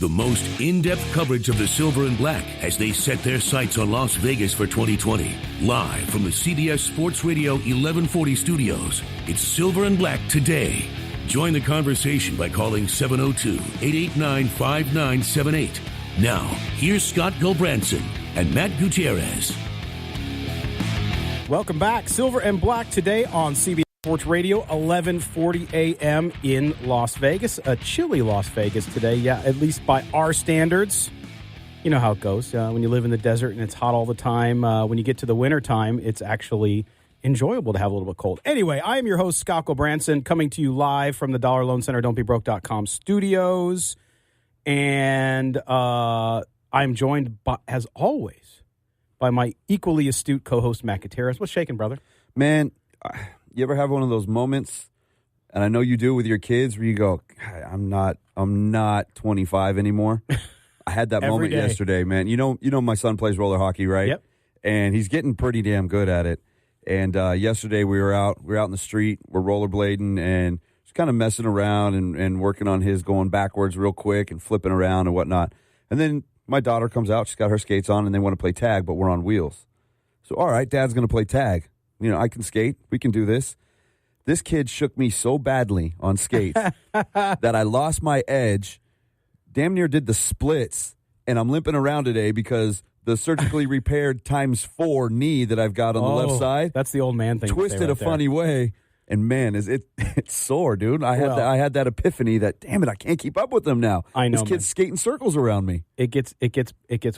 The most in-depth coverage of the Silver and Black as they set their sights on Las Vegas for 2020. Live from the CBS Sports Radio 1140 studios, it's Silver and Black Today. Join the conversation by calling 702-889-5978. Now, here's Scott Gulbransen and Matt Gutierrez. Welcome back. Silver and Black Today on CBS Sports Radio, 1140 a.m. in Las Vegas. A chilly Las Vegas today, yeah, at least by our standards. You know how it goes. When you live in the desert and it's hot all the time, when you get to the winter time, it's actually enjoyable to have a little bit cold. Anyway, I am your host, Scott Gulbransen, coming to you live from the Dollar Loan Center, don'tbebroke.com studios. And I'm joined, by, as always, by my equally astute co-host, Matt Gutierrez. What's shaking, brother? Man, you ever have one of those moments, and I know you do with your kids, where you go, I'm not 25 anymore. I had that moment yesterday, man. You know my son plays roller hockey, right? Yep. And he's getting pretty damn good at it. And yesterday we were out in the street, we're rollerblading, and just kind of messing around and working on his going backwards real quick and flipping around and whatnot. And then my daughter comes out, she's got her skates on, and they want to play tag, but we're on wheels. So, all right, Dad's going to play tag. You know, I can skate. We can do this. This kid shook me so badly on skates that I lost my edge, damn near did the splits, and I'm limping around today because the surgically repaired ×4 knee that I've got on the left side. That's the old man thing. Twisted a funny way. And man, it's sore, dude. I had that epiphany that, damn it, I can't keep up with them now. I know, this kid's skating circles around me. It gets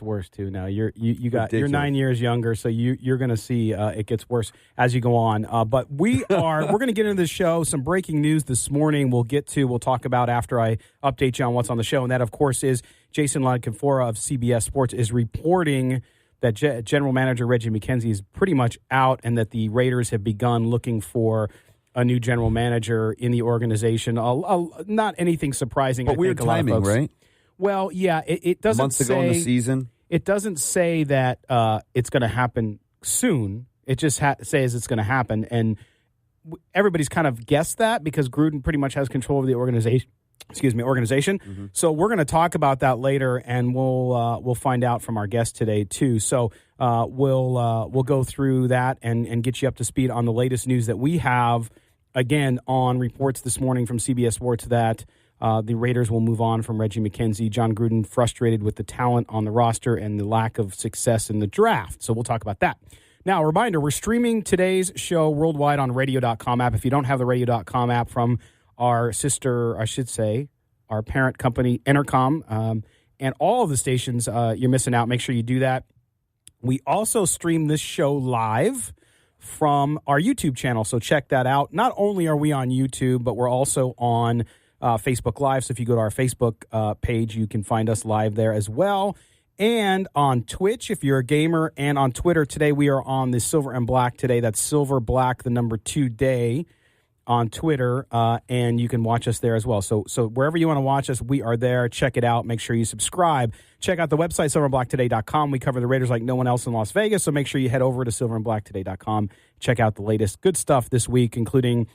worse too. Now you're 9 years younger, so you're going to see it gets worse as you go on. But we're going to get into the show. Some breaking news this morning. We'll talk about after I update you on what's on the show, and that of course is Jason La Canfora of CBS Sports is reporting that General Manager Reggie McKenzie is pretty much out, and that the Raiders have begun looking for a new general manager in the organization. Not anything surprising. But weird timing, right? Well, yeah, it doesn't months ago in the season. It doesn't say that it's going to happen soon. It just says it's going to happen, and everybody's kind of guessed that because Gruden pretty much has control of the organization. Mm-hmm. So we're going to talk about that later, and we'll find out from our guest today too. So we'll go through that and get you up to speed on the latest news that we have. Again, on reports this morning from CBS Sports that the Raiders will move on from Reggie McKenzie. Jon Gruden frustrated with the talent on the roster and the lack of success in the draft. So we'll talk about that. Now, a reminder, we're streaming today's show worldwide on radio.com app. If you don't have the radio.com app from our our parent company, Entercom, and all of the stations, you're missing out. Make sure you do that. We also stream this show live from our YouTube channel, so check that out. Not only are we on YouTube, but we're also on Facebook Live. So if you go to our Facebook page, you can find us live there as well. And on Twitch, if you're a gamer, and on Twitter. Today we are on the Silver and Black Today. That's Silver Black, the number 2 day on Twitter, and you can watch us there as well. So wherever you want to watch us, we are there. Check it out. Make sure you subscribe. Check out the website, silverandblacktoday.com. We cover the Raiders like no one else in Las Vegas, so make sure you head over to silverandblacktoday.com. Check out the latest good stuff this week, including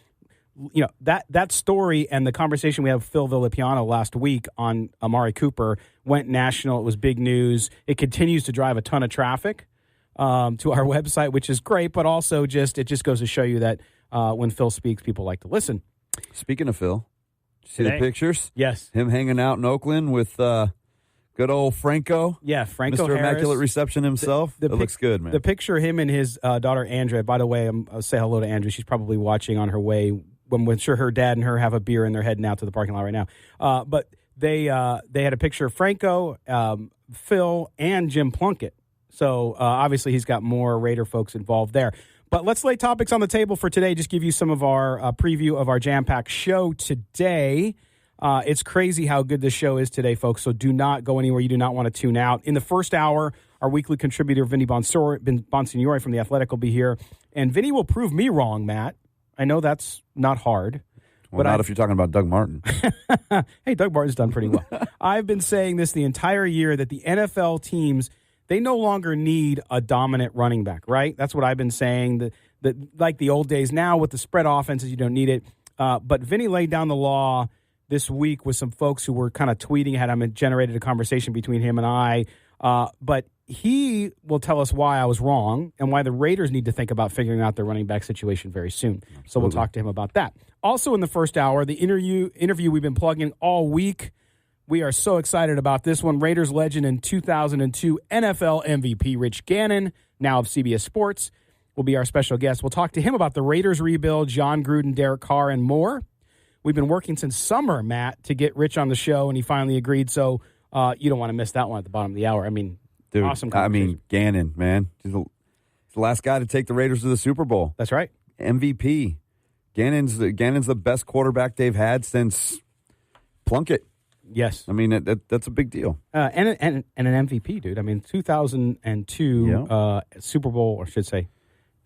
that story and the conversation we had with Phil Villapiano last week on Amari Cooper went national. It was big news. It continues to drive a ton of traffic to our website, which is great, but also it just goes to show you that when Phil speaks, people like to listen. Speaking of Phil, see the pictures? Yes. Him hanging out in Oakland with good old Franco. Yeah, Franco Mr. Harris. Immaculate Reception himself. It looks good, man. The picture, him and hhis daughter, Andrea. By the way, I'll say hello to Andrea. She's probably watching on her way. I'm sure her dad and her have a beer and they're heading out to the parking lot right now. But they had a picture of Franco, Phil, and Jim Plunkett. So obviously he's got more Raider folks involved there. But let's lay topics on the table for today. Just give you some of our preview of our jam-packed show today. It's crazy how good this show is today, folks, so do not go anywhere. You do not want to tune out. In the first hour, our weekly contributor, Vinny Bonsignore from The Athletic, will be here. And Vinny will prove me wrong, Matt. I know that's not hard. Well, not if you're talking about Doug Martin. Hey, Doug Martin's done pretty well. I've been saying this the entire year that the NFL teams, they no longer need a dominant running back, right? That's what I've been saying. That like the old days now with the spread offenses, you don't need it. But Vinny laid down the law this week with some folks who were kind of tweeting, had generated a conversation between him and I. But he will tell us why I was wrong and why the Raiders need to think about figuring out their running back situation very soon. Absolutely. So we'll talk to him about that. Also in the first hour, the interview we've been plugging all week. We are so excited about this one. Raiders legend and 2002 NFL MVP Rich Gannon, now of CBS Sports, will be our special guest. We'll talk to him about the Raiders rebuild, Jon Gruden, Derek Carr, and more. We've been working since summer, Matt, to get Rich on the show, and he finally agreed. So you don't want to miss that one at the bottom of the hour. I mean, dude, awesome. Gannon, man. He's the last guy to take the Raiders to the Super Bowl. That's right. MVP. Gannon's the best quarterback they've had since Plunkett. Yes. I mean, that's a big deal. And an MVP, dude. I mean, 2002 Super Bowl, or I should say,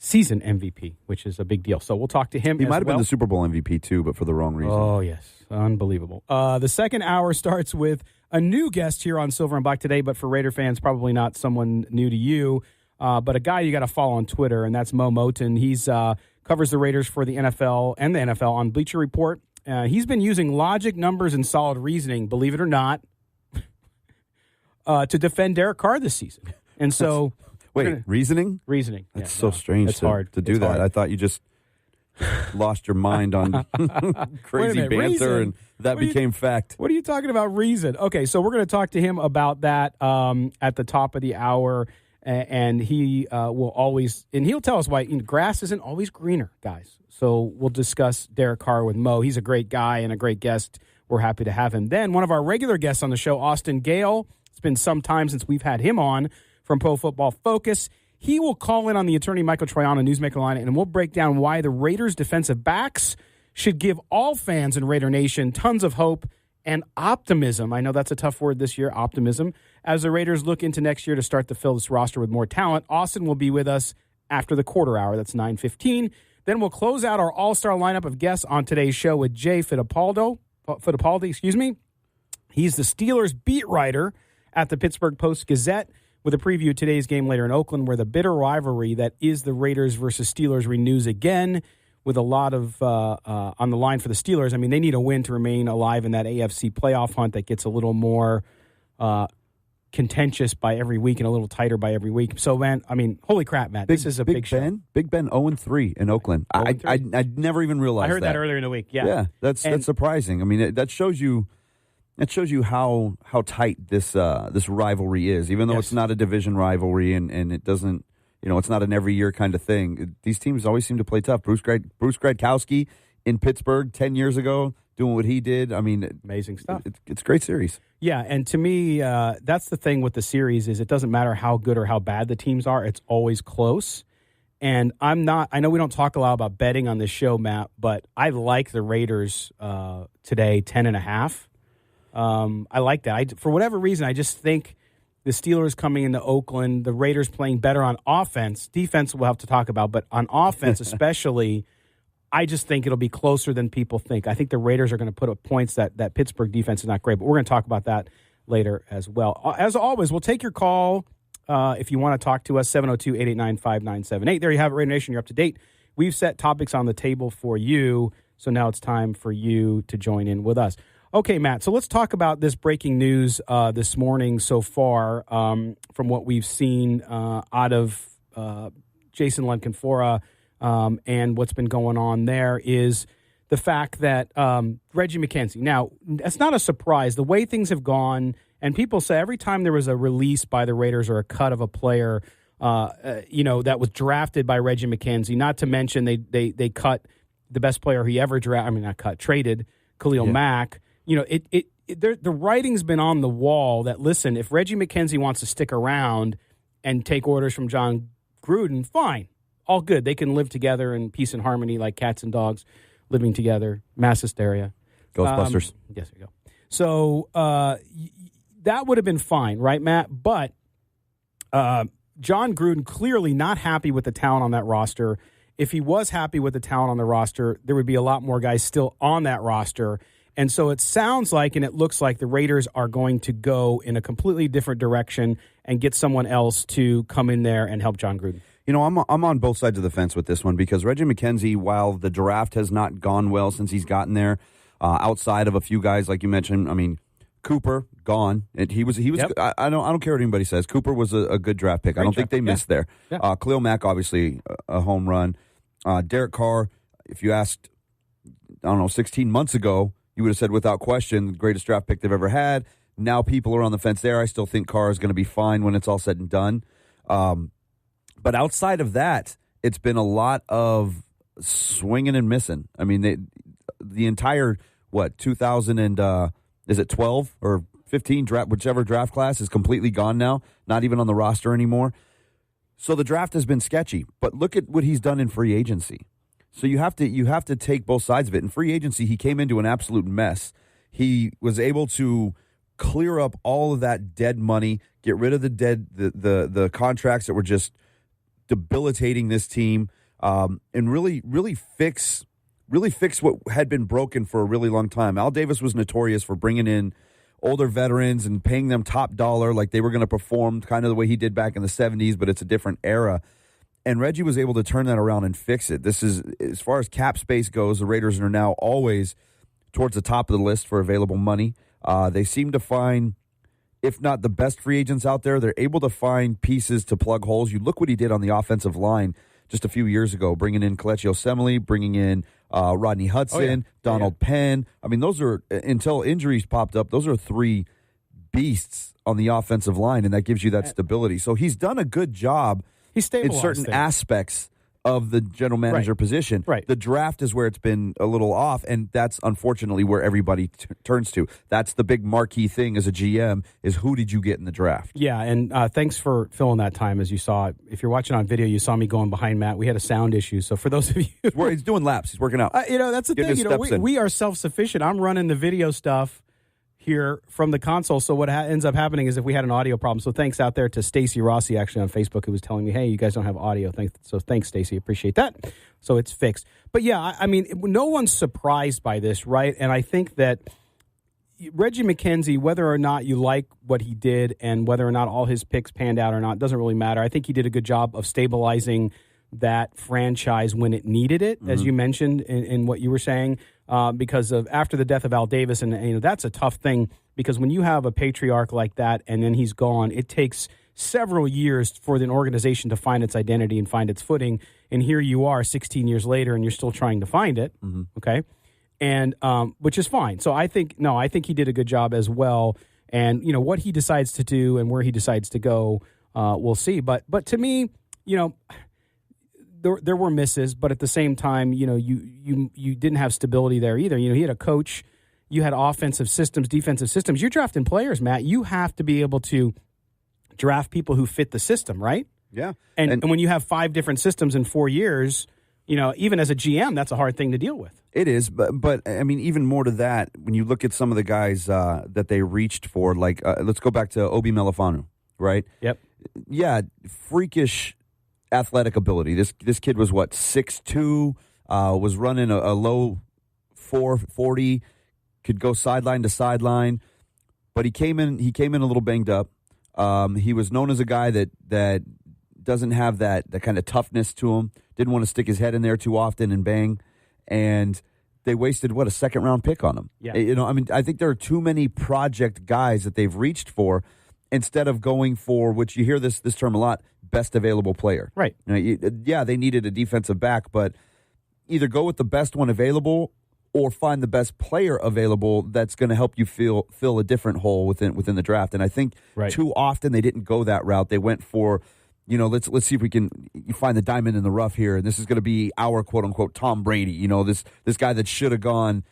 season MVP, which is a big deal. So we'll talk to him. He might have been the Super Bowl MVP too, but for the wrong reason. Oh, yes. Unbelievable. The second hour starts with a new guest here on Silver and Black today, but for Raider fans, probably not someone new to you, but a guy you got to follow on Twitter, and that's Moton. He's covers the Raiders for the NFL and the NFL on Bleacher Report. He's been using logic, numbers, and solid reasoning, believe it or not, to defend Derek Carr this season. And so... reasoning? Reasoning. That's so strange hard to do that. Hard. I thought you just lost your mind on crazy banter, reason? And that became fact. What are you talking about, reason? Okay, so we're going to talk to him about that at the top of the hour, and he will always, and he'll tell us why grass isn't always greener, guys. So we'll discuss Derek Carr with Mo. He's a great guy and a great guest. We're happy to have him. Then one of our regular guests on the show, Austin Gayle. It's been some time since we've had him on from Pro Football Focus. He will call in on the attorney Michael Troiano, Newsmaker Line, and we'll break down why the Raiders defensive backs should give all fans in Raider Nation tons of hope and optimism. I know that's a tough word this year, optimism, as the Raiders look into next year to start to fill this roster with more talent. Austin will be with us after the quarter hour. That's 9:15. Then we'll close out our all-star lineup of guests on today's show with Ray Fittipaldo. He's the Steelers beat writer at the Pittsburgh Post-Gazette, with a preview of today's game later in Oakland, where the bitter rivalry that is the Raiders versus Steelers renews again, with a lot of on the line for the Steelers. I mean, they need a win to remain alive in that AFC playoff hunt that gets a little more contentious by every week and a little tighter by every week. So, man, I mean, holy crap, Matt. This is a big show. Big Ben 0-3 in Oakland. I never even realized that. I heard that earlier in the week, yeah. Yeah, that's surprising. I mean, that shows you how tight this rivalry is, even though it's not a division rivalry and it doesn't, it's not an every year kind of thing. These teams always seem to play tough. Bruce Gradkowski in Pittsburgh 10 years ago doing what he did. I mean, amazing stuff. It's a great series. Yeah, and to me, that's the thing with the series is it doesn't matter how good or how bad the teams are. It's always close. And I know we don't talk a lot about betting on this show, Matt, but I like the Raiders today, 10.5. I like that. For whatever reason, I just think the Steelers coming into Oakland, the Raiders playing better on offense. Defense we'll have to talk about, but on offense especially, I just think it'll be closer than people think. I think the Raiders are going to put up points that Pittsburgh defense is not great, but we're going to talk about that later as well. As always, we'll take your call if you want to talk to us, 702-889-5978. There you have it, Raider Nation. You're up to date. We've set topics on the table for you, so now it's time for you to join in with us. Okay, Matt, so let's talk about this breaking news this morning so far from what we've seen out of Jason Lenkenfora and what's been going on there is the fact that Reggie McKenzie. Now, that's not a surprise. The way things have gone, and people say every time there was a release by the Raiders or a cut of a player, that was drafted by Reggie McKenzie, not to mention they cut the best player he ever traded, Khalil Mack. The writing's been on the wall that, listen, if Reggie McKenzie wants to stick around and take orders from Jon Gruden, fine. All good. They can live together in peace and harmony like cats and dogs living together. Mass hysteria. Ghostbusters. Yes, there you go. So that would have been fine, right, Matt? But Jon Gruden clearly not happy with the talent on that roster. If he was happy with the talent on the roster, there would be a lot more guys still on that roster. And so it sounds like and it looks like the Raiders are going to go in a completely different direction and get someone else to come in there and help Jon Gruden. I'm on both sides of the fence with this one because Reggie McKenzie, while the draft has not gone well since he's gotten there, outside of a few guys like you mentioned. I mean, Cooper gone, and he was. Yep. I don't care what anybody says. Cooper was a good draft pick. I don't think they missed there. Yeah. Khalil Mack, obviously a home run. Derek Carr, if you asked, 16 months ago, you would have said without question the greatest draft pick they've ever had. Now people are on the fence there. I still think Carr is going to be fine when it's all said and done. But outside of that, it's been a lot of swinging and missing. I mean, the entire 2000 and is it 12 or 15 draft, whichever draft class is completely gone now, not even on the roster anymore. So the draft has been sketchy. But look at what he's done in free agency. So you have to take both sides of it. In free agency, he came into an absolute mess. He was able to clear up all of that dead money, get rid of the contracts that were just debilitating this team, and really fix what had been broken for a really long time. Al Davis was notorious for bringing in older veterans and paying them top dollar like they were going to perform kind of the way he did back in the 70s, but it's a different era. And Reggie was able to turn that around and fix it. This is, as far as cap space goes, the Raiders are now always towards the top of the list for available money. They seem to find, if not the best free agents out there, they're able to find pieces to plug holes. You look what he did on the offensive line just a few years ago, bringing in Kelechi Osemele, bringing in Rodney Hudson, Donald Penn. I mean, those are, until injuries popped up, those are three beasts on the offensive line, and that gives you that stability. So he's done a good job. He's in certain aspects of the general manager position. Right. The draft is where it's been a little off, and that's unfortunately where everybody turns to. That's the big marquee thing as a GM is who did you get in the draft? Yeah, and thanks for filling that time. As you saw, if you're watching on video, you saw me going behind Matt. We had a sound issue, so for those of you, he's doing laps. He's working out. That's the thing. We are self-sufficient. I'm running the video stuff here from the console. So what ends up happening is if we had an audio problem. So thanks out there to Stacy Rossi actually on Facebook who was telling me, hey, you guys don't have audio. Thanks, Stacy. Appreciate that. So it's fixed. But yeah, I mean, no one's surprised by this, right? And I think that Reggie McKenzie, whether or not you like what he did and whether or not all his picks panned out or not, doesn't really matter. I think he did a good job of stabilizing that franchise when it needed it, as you mentioned in what you were saying. Because of after the death of Al Davis, and that's a tough thing because when you have a patriarch like that and then he's gone, it takes several years for the organization to find its identity and find its footing. And here you are 16 years later and you're still trying to find it. Okay. And which is fine. So I think he did a good job as well. And, what he decides to do and where he decides to go, we'll see. But to me, there were misses, but at the same time, you didn't have stability there either. He had a coach, you had offensive systems, defensive systems. You're drafting players, Matt. You have to be able to draft people who fit the system, right? Yeah. And when you have 5 different systems in 4 years, even as a GM, that's a hard thing to deal with. It is, but I mean, even more to that, when you look at some of the guys that they reached for, like let's go back to Obi Melifonwu, right? Yep. Yeah, freakish athletic ability. This kid was 6'2", was running a low 4.40, could go sideline to sideline, but he came in a little banged up. He was known as a guy that doesn't have that kind of toughness to him. Didn't want to stick his head in there too often and bang, and they wasted a second round pick on him. Yeah. I think there are too many project guys that they've reached for instead of going for, which you hear this term a lot, best available player. Right. They needed a defensive back, but either go with the best one available or find the best player available that's going to help you fill a different hole within the draft. And I think too often they didn't go that route. They went for, let's see if we can find the diamond in the rough here, and this is going to be our quote unquote Tom Brady. This guy that should have gone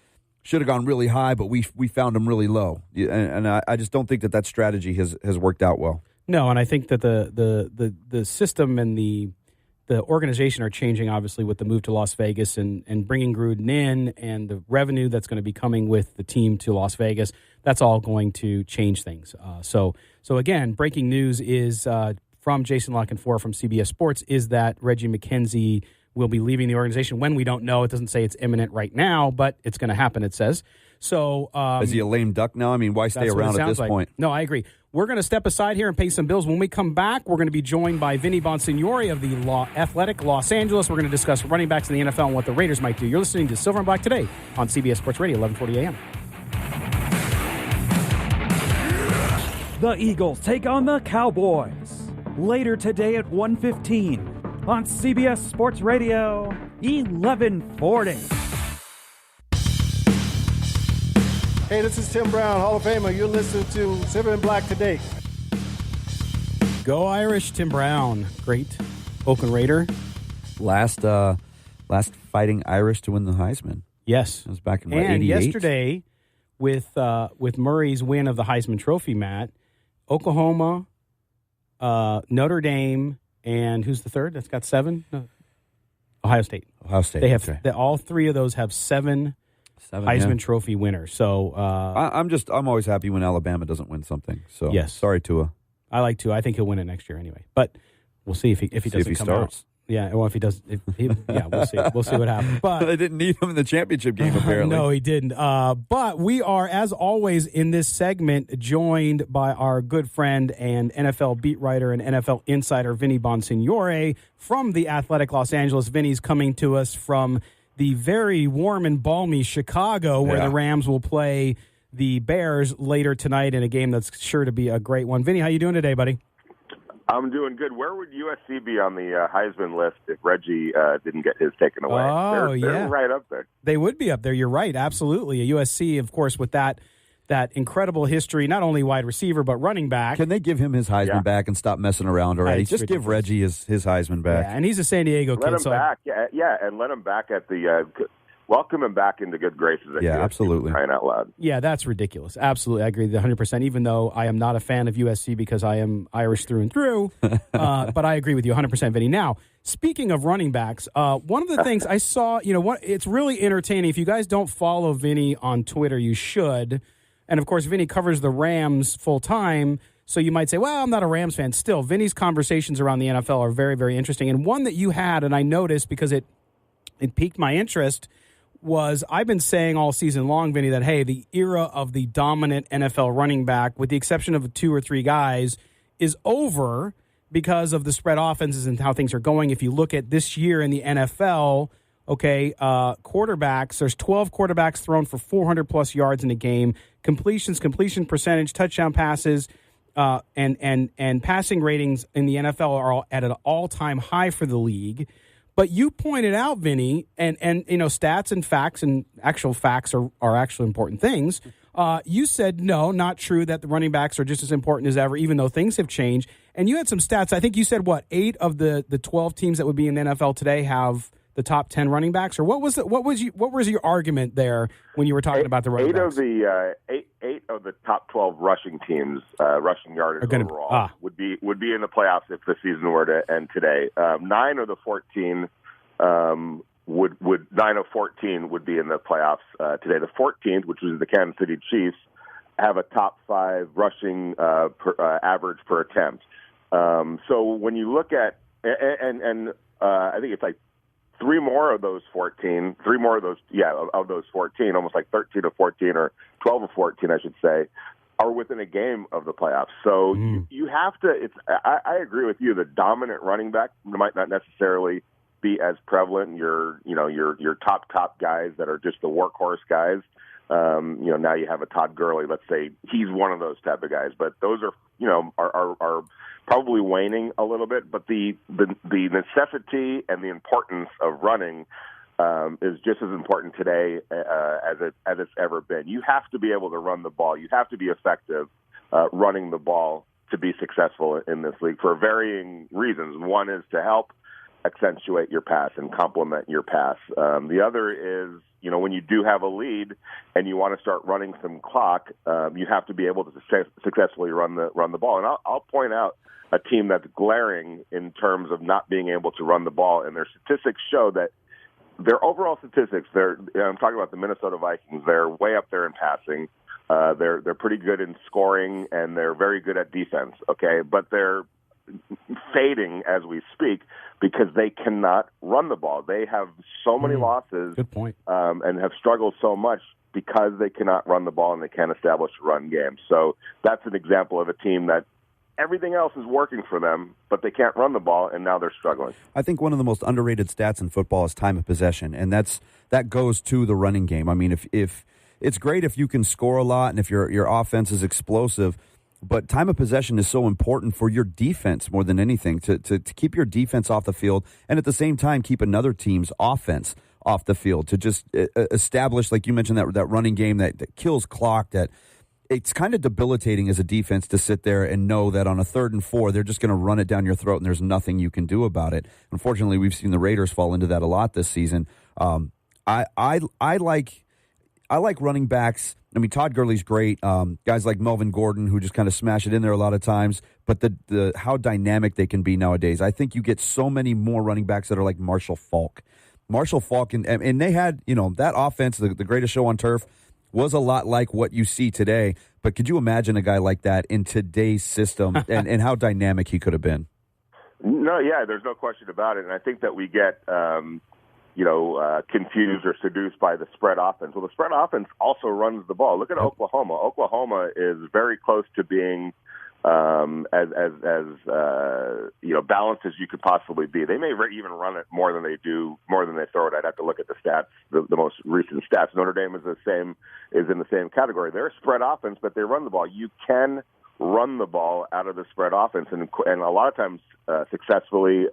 really high, but we found him really low. And I just don't think that strategy has worked out well. No, and I think that the system and the organization are changing, obviously, with the move to Las Vegas and bringing Gruden in and the revenue that's going to be coming with the team to Las Vegas. That's all going to change things. So again, breaking news is from Jason Lockenfor from CBS Sports is that Reggie McKenzie will be leaving the organization. When we don't know, it doesn't say it's imminent right now, but it's going to happen, it says. So is he a lame duck now? I mean, why stay around at this point? No, I agree. We're going to step aside here and pay some bills. When we come back, we're going to be joined by Vinny Bonsignore of the Athletic Los Angeles. We're going to discuss running backs in the NFL and what the Raiders might do. You're listening to Silver and Black today on CBS Sports Radio, 1140 a.m. The Eagles take on the Cowboys later today at 1:15 on CBS Sports Radio, 1140. Hey, this is Tim Brown, Hall of Famer. You're listening to Silver and Black today. Go Irish, Tim Brown. Great Oakland Raider. Last fighting Irish to win the Heisman. Yes. It was back in, and 88? Yesterday, with Murray's win of the Heisman Trophy, Matt, Oklahoma, Notre Dame, and who's the third? That's got 7? No. Ohio State. They have all 3 of those have 7 Heisman Trophy winners. So I'm always happy when Alabama doesn't win something. So yes. Sorry, Tua. I like Tua. I think he'll win it next year anyway. But we'll see if he doesn't come starts. out. Yeah, well, if he does, we'll see. We'll see what happens. But they didn't need him in the championship game, apparently. No, he didn't. But we are, as always, in this segment, joined by our good friend and NFL beat writer and NFL insider, Vinny Bonsignore from the Athletic Los Angeles. Vinny's coming to us from the very warm and balmy Chicago, where the Rams will play the Bears later tonight in a game that's sure to be a great one. Vinny, how you doing today, buddy? I'm doing good. Where would USC be on the Heisman list if Reggie didn't get his taken away? Oh, they're right up there. They would be up there. You're right. Absolutely. A USC, of course, with that incredible history, not only wide receiver, but running back. Can they give him his Heisman back and stop messing around already? Just ridiculous. give Reggie his Heisman back. Yeah, and he's a San Diego kid. Let him back. And let him back at the welcome him back into good graces. At USC, absolutely. Crying out loud. Yeah, that's ridiculous. Absolutely. I agree 100%, even though I am not a fan of USC because I am Irish through and through. But I agree with you 100%, Vinny. Now, speaking of running backs, one of the things I saw, it's really entertaining. If you guys don't follow Vinny on Twitter, you should. And, of course, Vinny covers the Rams full-time, so you might say, well, I'm not a Rams fan. Still, Vinny's conversations around the NFL are very, very interesting. And one that you had, and I noticed because it piqued my interest, was I've been saying all season long, Vinny, that, hey, the era of the dominant NFL running back, with the exception of 2 or 3 guys, is over because of the spread offenses and how things are going. If you look at this year in the NFL, quarterbacks, there's 12 quarterbacks thrown for 400-plus yards in a game. Completion percentage, touchdown passes, and passing ratings in the NFL are all at an all-time high for the league. But you pointed out, Vinny, and stats and facts and actual facts are actually important things. You said, no, not true, that the running backs are just as important as ever, even though things have changed. And you had some stats. I think you said, 8 of the 12 teams that would be in the NFL today have the top 10 running backs? Or what was your argument there when you were talking about the running backs? Eight of the top 12 rushing teams, rushing yardage overall, would be in the playoffs if the season were to end today. 9 of the 14 9 of 14 would be in the playoffs today. The 14th, which was the Kansas City Chiefs, have a top 5 rushing average per attempt. So when you look at I think it's like 3 more of those 14, of those 14, almost like 13 or 14 or 12 or 14, I should say, are within a game of the playoffs. So you have to. I agree with you. The dominant running back might not necessarily be as prevalent. Your top guys that are just the workhorse guys. Now you have a Todd Gurley. Let's say he's one of those type of guys, but those are probably waning a little bit. But the necessity and the importance of running is just as important today as it's ever been. You have to be able to run the ball. You have to be effective running the ball to be successful in this league for varying reasons. One is to help accentuate your pass and complement your pass. The other is, when you do have a lead and you want to start running some clock, you have to be able to successfully run the ball. And I'll point out a team that's glaring in terms of not being able to run the ball, and their statistics show that their overall statistics. I'm talking about the Minnesota Vikings. They're way up there in passing. They're pretty good in scoring, and they're very good at defense. Okay, but they're fading as we speak because they cannot run the ball. They have so many losses. Good point. And have struggled so much because they cannot run the ball and they can't establish a run game. So that's an example of a team that everything else is working for them, but they can't run the ball, and now they're struggling. I think one of the most underrated stats in football is time of possession, and that goes to the running game. I mean, if it's great if you can score a lot and if your offense is explosive, but time of possession is so important for your defense more than anything, to keep your defense off the field and at the same time keep another team's offense off the field, to just establish, like you mentioned, that running game that kills clock, that it's kind of debilitating as a defense to sit there and know that on a 3rd and 4, they're just going to run it down your throat and there's nothing you can do about it. Unfortunately, we've seen the Raiders fall into that a lot this season. I like running backs. I mean, Todd Gurley's great. Guys like Melvin Gordon, who just kind of smash it in there a lot of times. But the how dynamic they can be nowadays. I think you get so many more running backs that are like Marshall Faulk. Marshall Faulk, and they had, that offense, the greatest show on turf, was a lot like what you see today. But could you imagine a guy like that in today's system and how dynamic he could have been? No, yeah, there's no question about it. And I think that we get, confused or seduced by the spread offense. Well, the spread offense also runs the ball. Look at Oklahoma. Oklahoma is very close to being as balanced as you could possibly be. They may even run it more than they throw it. I'd have to look at the stats, the most recent stats. Notre Dame is in the same category. They're a spread offense, but they run the ball. You can run the ball out of the spread offense, and a lot of times successfully,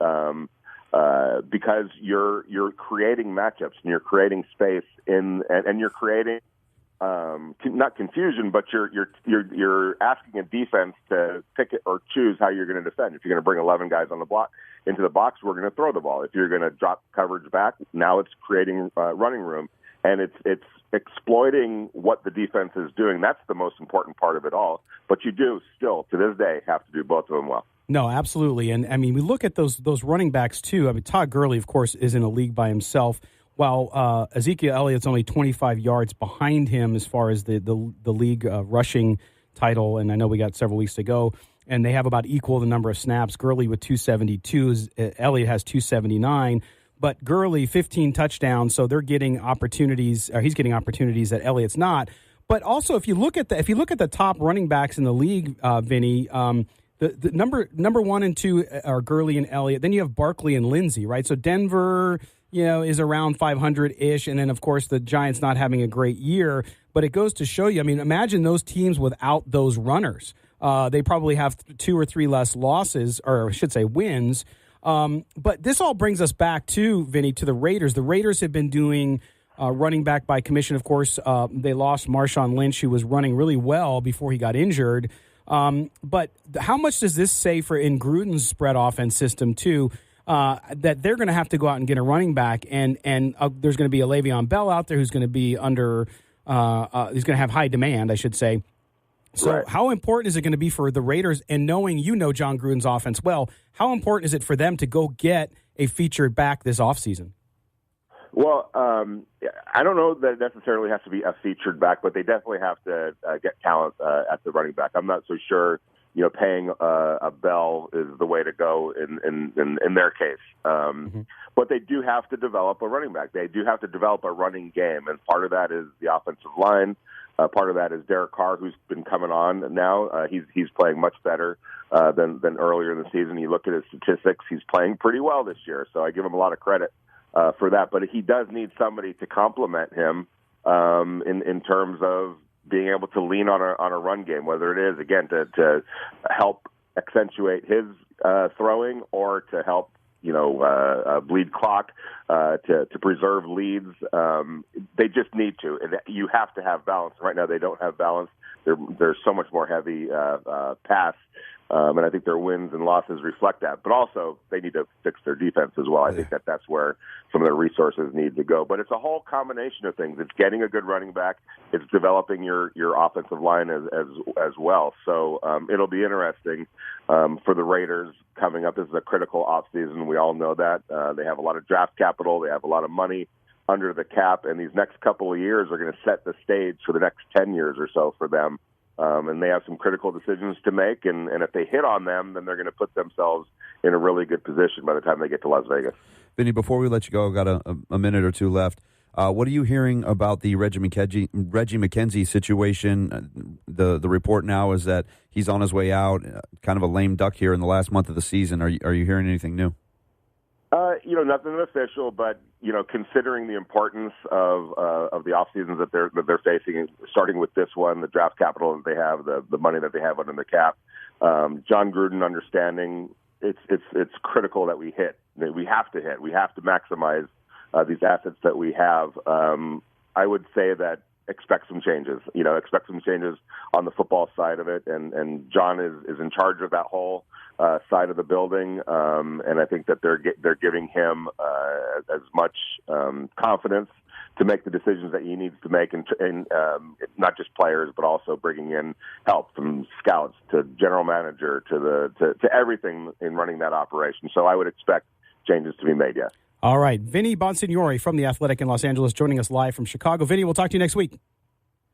because you're creating matchups and you're creating space and you're creating not confusion, but you're asking a defense to pick it or choose how you're going to defend. If you're going to bring 11 guys on the block into the box, we're going to throw the ball. If you're going to drop coverage back, now it's creating running room, and it's exploiting what the defense is doing. That's the most important part of it all. But you do still, to this day, have to do both of them well. No, absolutely. And, I mean, we look at those running backs, too. I mean, Todd Gurley, of course, is in a league by himself, while Ezekiel Elliott's only 25 yards behind him as far as the league rushing title. And I know we got several weeks to go. And they have about equal the number of snaps. Gurley with 272. Elliott has 279. But Gurley, 15 touchdowns, so they're getting opportunities. Or he's getting opportunities that Elliott's not. But also, if you look at the top running backs in the league, Vinny, the number 1 and 2 are Gurley and Elliott. Then you have Barkley and Lindsey, right? So Denver, is around 500-ish, and then of course the Giants not having a great year. But it goes to show you. I mean, imagine those teams without those runners. They probably have 2 or 3 less losses, or I should say wins. But this all brings us back to, Vinny, to the Raiders. The Raiders have been doing running back by commission. Of course, they lost Marshawn Lynch, who was running really well before he got injured. But how much does this say for in Gruden's spread offense system, too, that they're going to have to go out and get a running back, and there's going to be a Le'Veon Bell out there who's going to be he's going to have high demand, I should say. So right. How important is it going to be for the Raiders, and knowing Jon Gruden's offense well, how important is it for them to go get a featured back this offseason? Well, I don't know that it necessarily has to be a featured back, but they definitely have to get talent at the running back. I'm not so sure, paying a Bell is the way to go in their case. But they do have to develop a running back. They do have to develop a running game, and part of that is the offensive line. Part of that is Derek Carr, who's been coming on now. He's playing much better than earlier in the season. You look at his statistics; he's playing pretty well this year. So I give him a lot of credit for that. But he does need somebody to complement him in terms of being able to lean on a run game, whether it is again to help accentuate his throwing or to help bleed clock, to preserve leads. They just need to. You have to have balance. Right now they don't have balance. There's so much more heavy pass, and I think their wins and losses reflect that. But also they need to fix their defense as well. I think that's where some of their resources need to go. But it's a whole combination of things. It's getting a good running back. It's developing your offensive line as well. So it'll be interesting for the Raiders coming up. This is a critical offseason. We all know that. They have a lot of draft capital. They have a lot of money under the cap, and these next couple of years are going to set the stage for the next 10 years or so for them. And they have some critical decisions to make, and if they hit on them, then they're going to put themselves in a really good position by the time they get to Las Vegas. Vinny, before we let you go, got a minute or two left. What are you hearing about the Reggie McKenzie situation? The report now is that he's on his way out, kind of a lame duck here in the last month of the season. Are you hearing anything new? Nothing official, but considering the importance of the off seasons that they're facing, starting with this one, the draft capital that they have, the money that they have under the cap, Jon Gruden understanding it's critical that we have to maximize these assets that we have. I would say that expect some changes. Expect some changes on the football side of it, and Jon is in charge of that whole side of the building, and I think that they're giving him as much confidence to make the decisions that he needs to make, and not just players, but also bringing in help from scouts to general manager to everything in running that operation. So I would expect changes to be made. Yes. All right, Vinny Bonsignore from The Athletic in Los Angeles joining us live from Chicago. Vinny, we'll talk to you next week.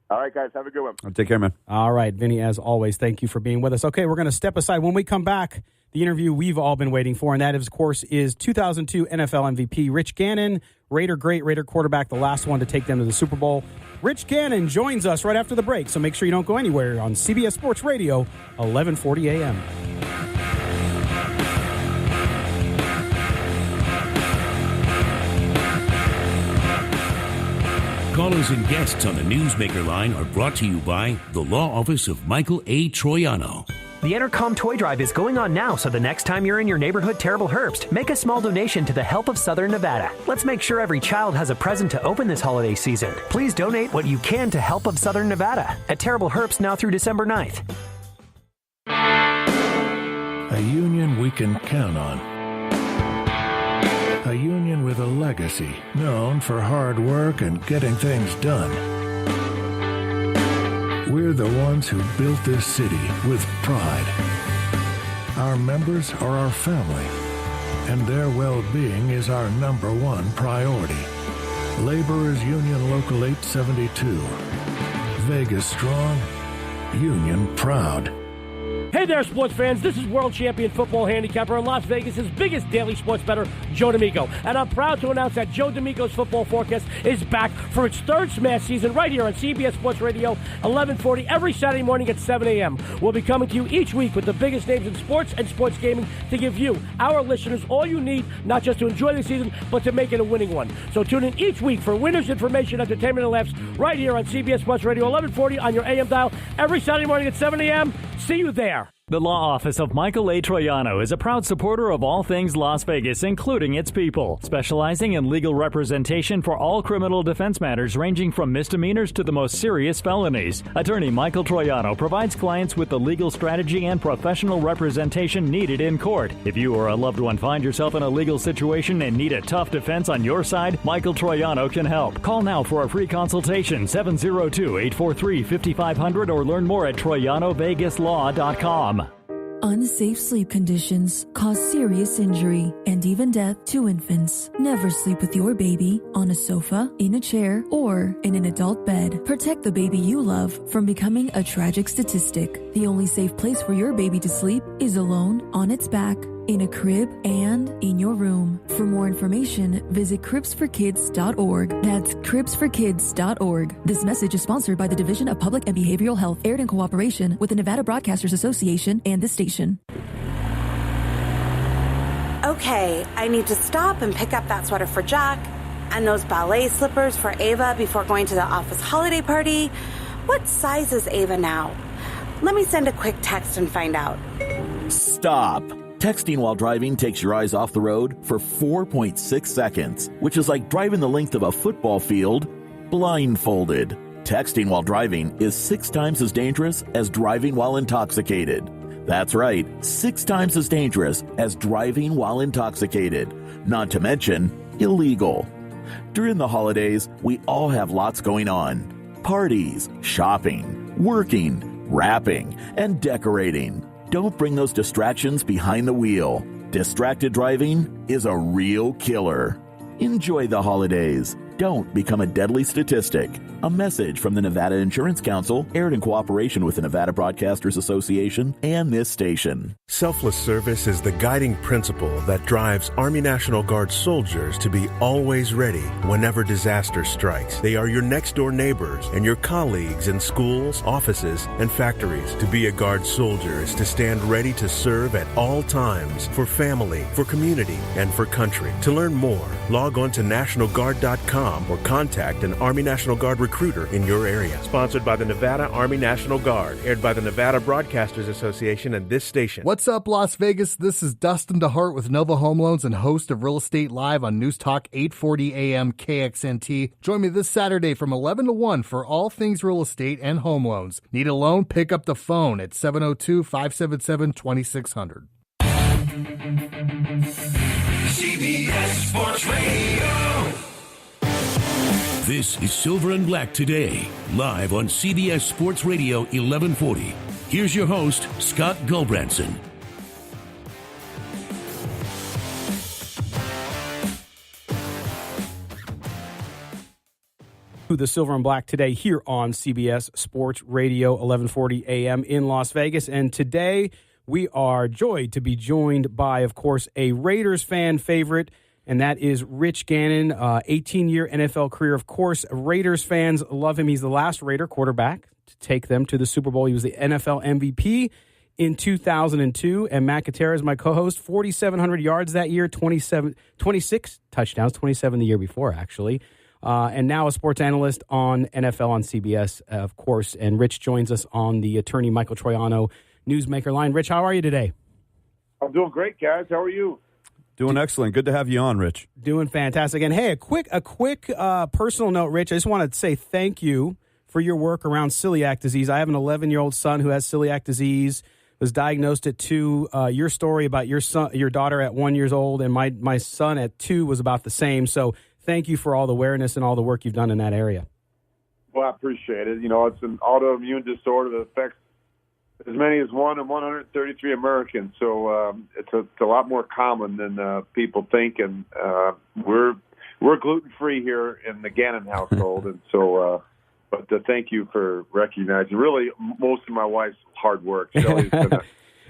All right, guys, have a good one. Take care, man. All right, Vinny, as always, thank you for being with us. Okay, we're going to step aside. When we come back, the interview we've all been waiting for, and that, of course, is 2002 NFL MVP Rich Gannon, Raider quarterback, the last one to take them to the Super Bowl. Rich Gannon joins us right after the break, so make sure you don't go anywhere on CBS Sports Radio, 1140 a.m. Callers and guests on the Newsmaker line are brought to you by the law office of Michael A. Troiano. The Entercom Toy Drive is going on now, so the next time you're in your neighborhood Terrible Herbst, make a small donation to the Help of Southern Nevada. Let's make sure every child has a present to open this holiday season. Please donate what you can to Help of Southern Nevada at Terrible Herbst now through December 9th. A union we can count on. A union with a legacy, known for hard work and getting things done. We're the ones who built this city with pride. Our members are our family, and their well-being is our #1 priority. Laborers Union Local 872. Vegas strong, union proud. Hey there, sports fans. This is world champion football handicapper and Las Vegas' biggest daily sports bettor, Joe D'Amico. And I'm proud to announce that Joe D'Amico's Football Forecast is back for its third smash season right here on CBS Sports Radio, 1140, every Saturday morning at 7 a.m. We'll be coming to you each week with the biggest names in sports and sports gaming to give you, our listeners, all you need, not just to enjoy the season, but to make it a winning one. So tune in each week for winners, information, entertainment, and laughs right here on CBS Sports Radio, 1140 on your AM dial, every Saturday morning at 7 a.m. See you there. The law office of Michael A. Troiano is a proud supporter of all things Las Vegas, including its people, specializing in legal representation for all criminal defense matters ranging from misdemeanors to the most serious felonies. Attorney Michael Troiano provides clients with the legal strategy and professional representation needed in court. If you or a loved one find yourself in a legal situation and need a tough defense on your side, Michael Troiano can help. Call now for a free consultation, 702-843-5500, or learn more at TroianoVegasLaw.com. Unsafe sleep conditions cause serious injury and even death to infants. Never sleep with your baby on a sofa, in a chair, or in an adult bed. Protect the baby you love from becoming a tragic statistic. The only safe place for your baby to sleep is alone, on its back, in a crib, and in your room. For more information, visit cribsforkids.org. That's cribsforkids.org. This message is sponsored by the Division of Public and Behavioral Health, aired in cooperation with the Nevada Broadcasters Association and this station. Okay, I need to stop and pick up that sweater for Jack and those ballet slippers for Ava before going to the office holiday party. What size is Ava now? Let me send a quick text and find out. Stop. Texting while driving takes your eyes off the road for 4.6 seconds, which is like driving the length of a football field blindfolded. Texting while driving is 6 times as dangerous as driving while intoxicated. That's right, 6 times as dangerous as driving while intoxicated. Not to mention, illegal. During the holidays, we all have lots going on. Parties, shopping, working, wrapping, and decorating. Don't bring those distractions behind the wheel. Distracted driving is a real killer. Enjoy the holidays. Don't become a deadly statistic. A message from the Nevada Insurance Council, aired in cooperation with the Nevada Broadcasters Association and this station. Selfless service is the guiding principle that drives Army National Guard soldiers to be always ready whenever disaster strikes. They are your next-door neighbors and your colleagues in schools, offices, and factories. To be a Guard soldier is to stand ready to serve at all times for family, for community, and for country. To learn more, log on to NationalGuard.com or contact an Army National Guard recruiter in your area. Sponsored by the Nevada Army National Guard, aired by the Nevada Broadcasters Association and this station. What's up, Las Vegas? This is Dustin DeHart with Nova Home Loans and host of Real Estate Live on News Talk 840 AM KXNT. Join me this Saturday from 11 to 1 for all things real estate and home loans. Need a loan? Pick up the phone at 702-577-2600. CBS Sports Radio. This is Silver and Black Today, live on CBS Sports Radio 1140. Here's your host, Scott Gulbranson. The Silver and Black Today here on CBS Sports Radio 1140 AM in Las Vegas. And today we are joyed to be joined by, of course, a Raiders fan favorite, and that is Rich Gannon, 18-year NFL career. Of course, Raiders fans love him. He's the last Raider quarterback to take them to the Super Bowl. He was the NFL MVP in 2002. And Matt Katera is my co-host, 4,700 yards that year, 26 touchdowns, 27 the year before, actually. And now a sports analyst on NFL on CBS, of course. And Rich joins us on the attorney Michael Troiano Newsmaker line. Rich, how are you today? I'm doing great, guys. How are you? Doing excellent. Good to have you on, Rich. Doing fantastic. And hey, a quick personal note, Rich. I just want to say thank you for your work around celiac disease. I have an 11-year-old son who has celiac disease. Was diagnosed at 2. Your story about your daughter at 1 year old, and my son at 2 was about the same. So thank you for all the awareness and all the work you've done in that area. Well, I appreciate it. You know, it's an autoimmune disorder that affects as many as 1 in 133 Americans. So it's a lot more common than people think, and we're gluten-free here in the Gannon household, and so. But thank you for recognizing really most of my wife's hard work. Shelley's been a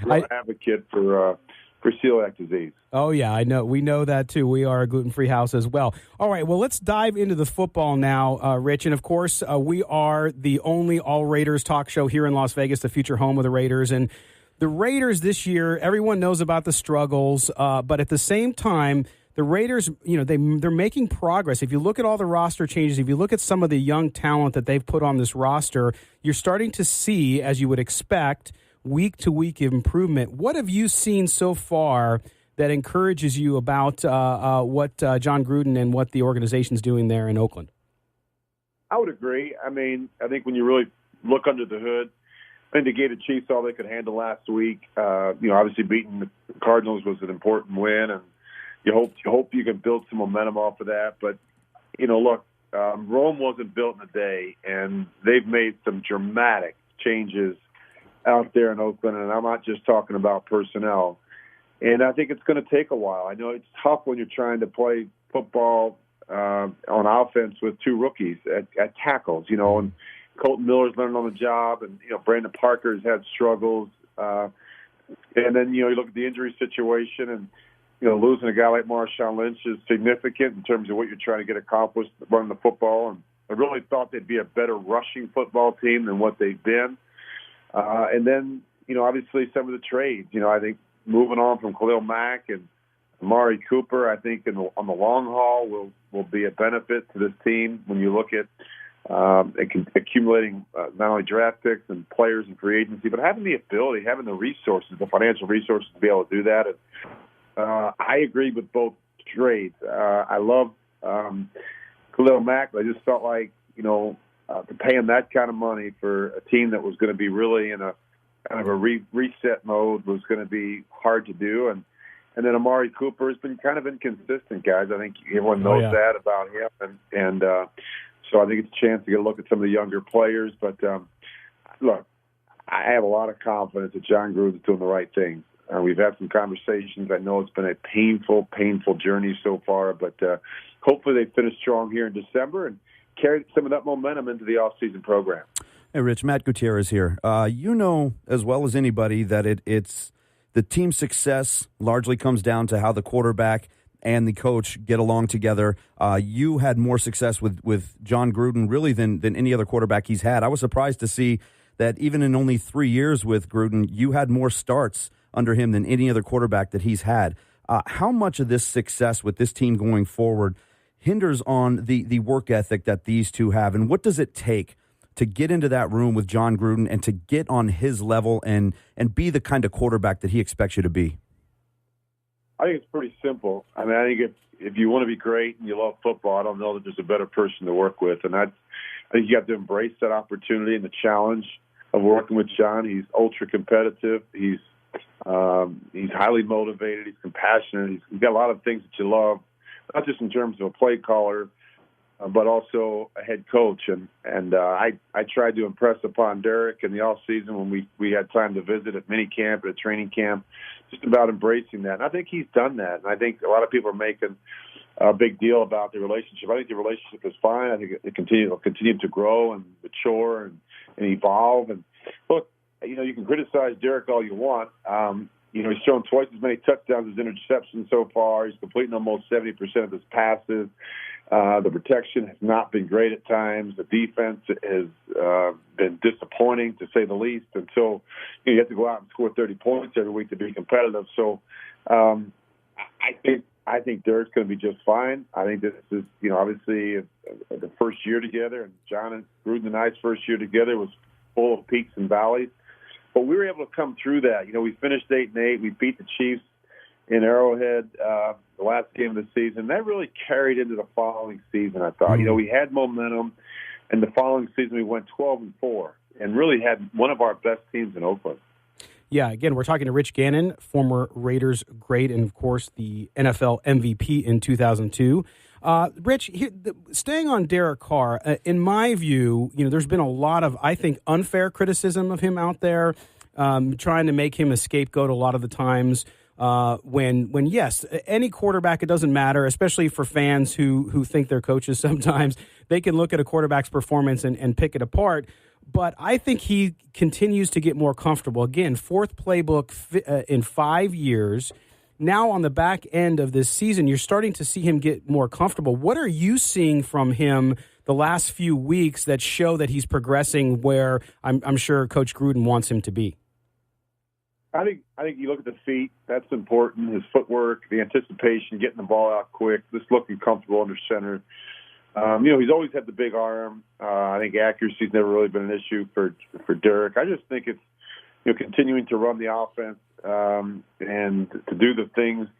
real advocate for celiac disease. Oh, yeah, I know. We know that, too. We are a gluten-free house as well. All right, well, let's dive into the football now, Rich. And, of course, we are the only all-Raiders talk show here in Las Vegas, the future home of the Raiders. And the Raiders this year, everyone knows about the struggles, but at the same time, the Raiders, you know, they're making progress. If you look at all the roster changes, if you look at some of the young talent that they've put on this roster, you're starting to see, as you would expect, week-to-week improvement. What have you seen so far that encourages you about what Jon Gruden and what the organization's doing there in Oakland? I would agree. I mean, I think when you really look under the hood, I think they gave the Chiefs all they could handle last week. Obviously beating the Cardinals was an important win, and you hope you can build some momentum off of that. But, look, Rome wasn't built in a day, and they've made some dramatic changes out there in Oakland, and I'm not just talking about personnel. And I think it's going to take a while. I know it's tough when you're trying to play football on offense with 2 rookies at tackles, and Colton Miller's learning on the job, and, Brandon Parker's had struggles. And then, you look at the injury situation, and, losing a guy like Marshawn Lynch is significant in terms of what you're trying to get accomplished running the football. And I really thought they'd be a better rushing football team than what they've been. And then, obviously some of the trades. I think moving on from Khalil Mack and Amari Cooper, I think on the long haul will be a benefit to this team when you look at accumulating not only draft picks and players and free agency, but having the ability, having the resources, the financial resources to be able to do that. And, I agree with both trades. I love Khalil Mack, but I just felt like, to pay him that kind of money for a team that was going to be really in a kind of a reset mode was going to be hard to do. And then Amari Cooper has been kind of inconsistent, guys. I think everyone knows that about him. And so I think it's a chance to get a look at some of the younger players. But, look, I have a lot of confidence that Jon Gruden is doing the right thing. We've had some conversations. I know it's been a painful journey so far, but hopefully they finish strong here in December and carry some of that momentum into the off-season program. Hey, Rich, Matt Gutierrez here. You know as well as anybody that it's the team's success largely comes down to how the quarterback and the coach get along together. You had more success with Jon Gruden really than any other quarterback he's had. I was surprised to see that even in only 3 years with Gruden, you had more starts under him than any other quarterback that he's had. How much of this success with this team going forward hinders on the work ethic that these two have, and what does it take to get into that room with Jon Gruden and to get on his level and be the kind of quarterback that he expects you to be? I think it's pretty simple. I mean, I think if you want to be great and you love football, I don't know that there's a better person to work with. And I think you have to embrace that opportunity and the challenge of working with Jon. He's ultra competitive. He's highly motivated. He's compassionate. He's got a lot of things that you love, not just in terms of a play caller, but also a head coach. And I tried to impress upon Derek in the off season when we had time to visit at mini camp, at training camp, just about embracing that. And I think he's done that. And I think a lot of people are making a big deal about the relationship. I think the relationship is fine. I think it'll continue to grow and mature and evolve. And look, you can criticize Derek all you want. He's thrown twice as many touchdowns as interceptions so far. He's completing almost 70% of his passes. The protection has not been great at times. The defense has been disappointing, to say the least. And so you have to go out and score 30 points every week to be competitive. So I think Derek's going to be just fine. I think this is, obviously the first year together, and Jon and Gruden and I's first year together was full of peaks and valleys. But we were able to come through that. We finished 8-8. We beat the Chiefs in Arrowhead the last game of the season. That really carried into the following season, I thought. We had momentum, and the following season we went 12-4 and really had one of our best teams in Oakland. Yeah, again, we're talking to Rich Gannon, former Raiders great, and, of course, the NFL MVP in 2002. Rich, staying on Derek Carr, in my view, there's been a lot of, I think, unfair criticism of him out there, trying to make him a scapegoat a lot of the times. When yes, any quarterback, it doesn't matter, especially for fans who think they're coaches sometimes. They can look at a quarterback's performance and pick it apart. But I think he continues to get more comfortable. Again, fourth playbook in 5 years. Now on the back end of this season, you're starting to see him get more comfortable. What are you seeing from him the last few weeks that show that he's progressing where I'm sure Coach Gruden wants him to be? I think you look at the feet. That's important. His footwork, the anticipation, getting the ball out quick, just looking comfortable under center. He's always had the big arm. I think accuracy's never really been an issue for Derek. I just think it's continuing to run the offense and to do the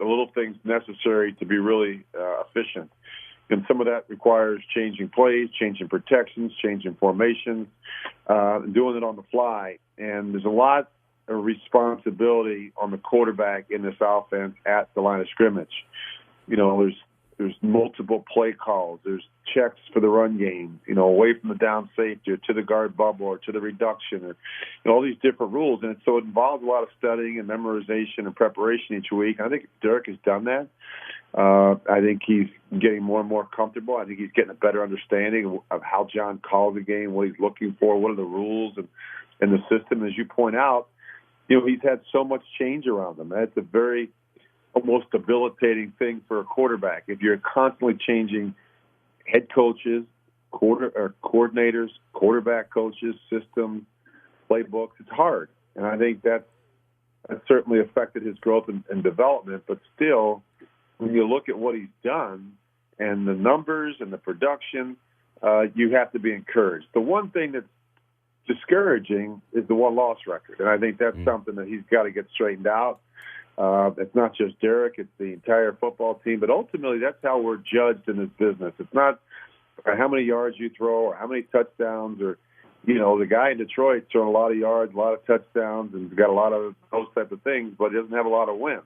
little things necessary to be really efficient. And some of that requires changing plays, changing protections, changing formations, and doing it on the fly. And there's a lot of responsibility on the quarterback in this offense at the line of scrimmage. There's multiple play calls. There's checks for the run game, away from the down safety or to the guard bubble or to the reduction, or all these different rules. And so it involves a lot of studying and memorization and preparation each week. I think Derek has done that. I think he's getting more and more comfortable. I think he's getting a better understanding of how Jon calls the game, what he's looking for, what are the rules and the system. As you point out, he's had so much change around him. That's a very almost debilitating thing for a quarterback. If you're constantly changing head coaches, coordinators, quarterback coaches, systems, playbooks, it's hard. And I think that certainly affected his growth and development. But still, when you look at what he's done and the numbers and the production, you have to be encouraged. The one thing that's discouraging is the one-loss record. And I think that's something that he's got to get straightened out. It's not just Derek, it's the entire football team. But ultimately, that's how we're judged in this business. It's not how many yards you throw or how many touchdowns or, the guy in Detroit throwing a lot of yards, a lot of touchdowns, and he's got a lot of those type of things, but he doesn't have a lot of wins,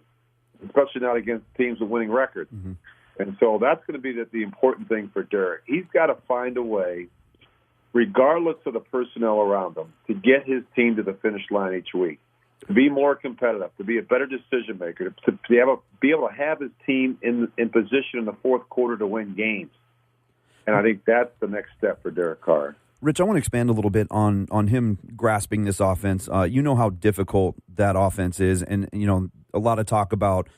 especially not against teams with winning records. Mm-hmm. And so that's going to be the important thing for Derek. He's got to find a way, regardless of the personnel around him, to get his team to the finish line each week. to be more competitive, to be a better decision maker, to be able to have his team in position in the fourth quarter to win games. And I think that's the next step for Derek Carr. Rich, I want to expand a little bit on him grasping this offense. You know how difficult that offense is, and a lot of talk about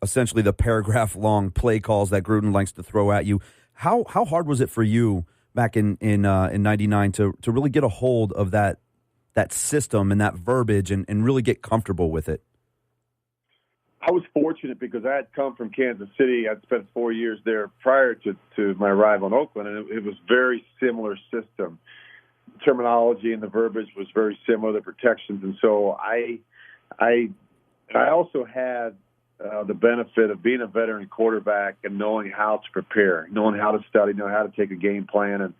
essentially the paragraph-long play calls that Gruden likes to throw at you. How hard was it for you back in '99 to really get a hold of that system and that verbiage and really get comfortable with it? I was fortunate because I had come from Kansas City. I'd spent 4 years there prior to my arrival in Oakland, and it was very similar system. The terminology and the verbiage was very similar, the protections, and so I also had the benefit of being a veteran quarterback and knowing how to prepare, knowing how to study, knowing how to take a game plan, and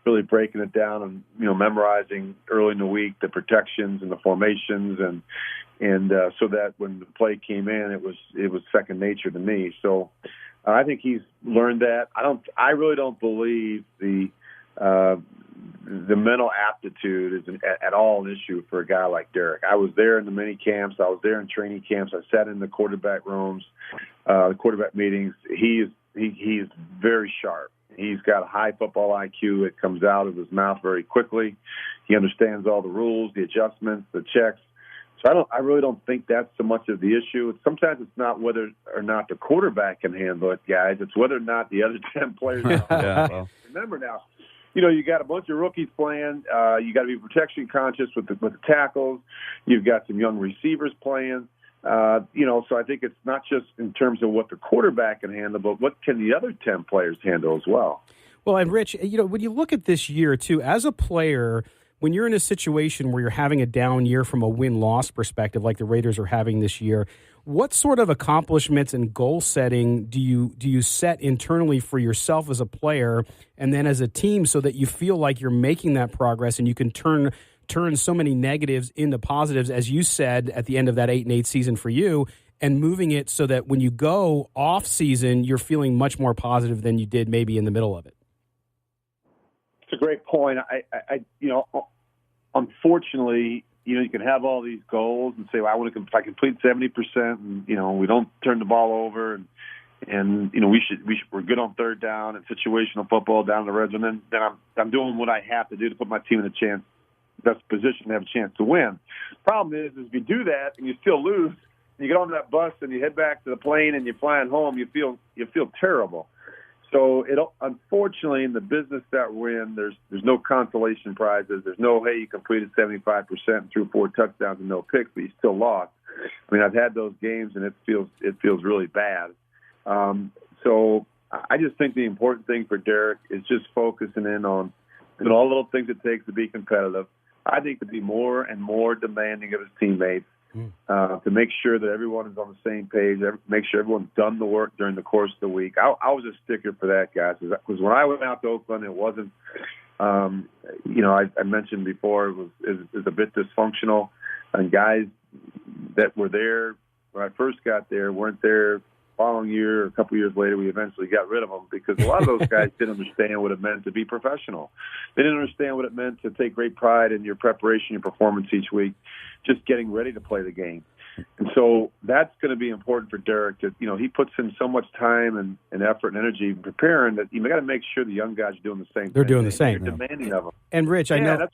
really breaking it down and memorizing early in the week the protections and the formations and so that when the play came in, it was second nature to me. So I think he's learned that. I really don't believe the mental aptitude is at all an issue for a guy like Derek. I was there in the mini camps. I was there in training camps. I sat in the quarterback rooms, the quarterback meetings. He is very sharp. He's got a high football IQ. It comes out of his mouth very quickly. He understands all the rules, the adjustments, the checks. So I really don't think that's so much of the issue. Sometimes it's not whether or not the quarterback can handle it, guys. It's whether or not the other 10 players can handle it. Remember now, you got a bunch of rookies playing. You got to be protection conscious with the tackles. You've got some young receivers playing. So I think it's not just in terms of what the quarterback can handle, but what can the other 10 players handle as well. Well, and Rich, when you look at this year too, as a player, when you're in a situation where you're having a down year from a win-loss perspective, like the Raiders are having this year, what sort of accomplishments and goal setting do you set internally for yourself as a player and then as a team so that you feel like you're making that progress and you can turn so many negatives into positives, as you said at the end of that 8-8 season for you, and moving it so that when you go off season, you're feeling much more positive than you did maybe in the middle of it? It's a great point. Unfortunately, you can have all these goals and say, well, if I complete 70%, and we don't turn the ball over, and we're good on third down and situational football down the red zone. Then I'm doing what I have to do to put my team in a best position to have a chance to win. Problem is if you do that and you still lose, and you get on that bus and you head back to the plane and you're flying home, you feel terrible. So unfortunately, in the business that we're in, there's no consolation prizes. There's no, hey, you completed 75% and threw 4 touchdowns and no picks, but you still lost. I mean, I've had those games, and it feels really bad. So I just think the important thing for Derek is just focusing in on all the little things it takes to be competitive. I think to be more and more demanding of his teammates. To make sure that everyone is on the same page, make sure everyone's done the work during the course of the week. I was a sticker for that, guys, because when I went out to Oakland, it wasn't, I mentioned before, it was a bit dysfunctional, and guys that were there when I first got there weren't there. Following year, or a couple years later, we eventually got rid of them because a lot of those guys didn't understand what it meant to be professional. They didn't understand what it meant to take great pride in your preparation, your performance each week, just getting ready to play the game. And so that's going to be important for Derek. He puts in so much time and effort and energy preparing that you got to make sure the young guys are doing the same. They're doing the same. They're demanding of them. And Rich, I know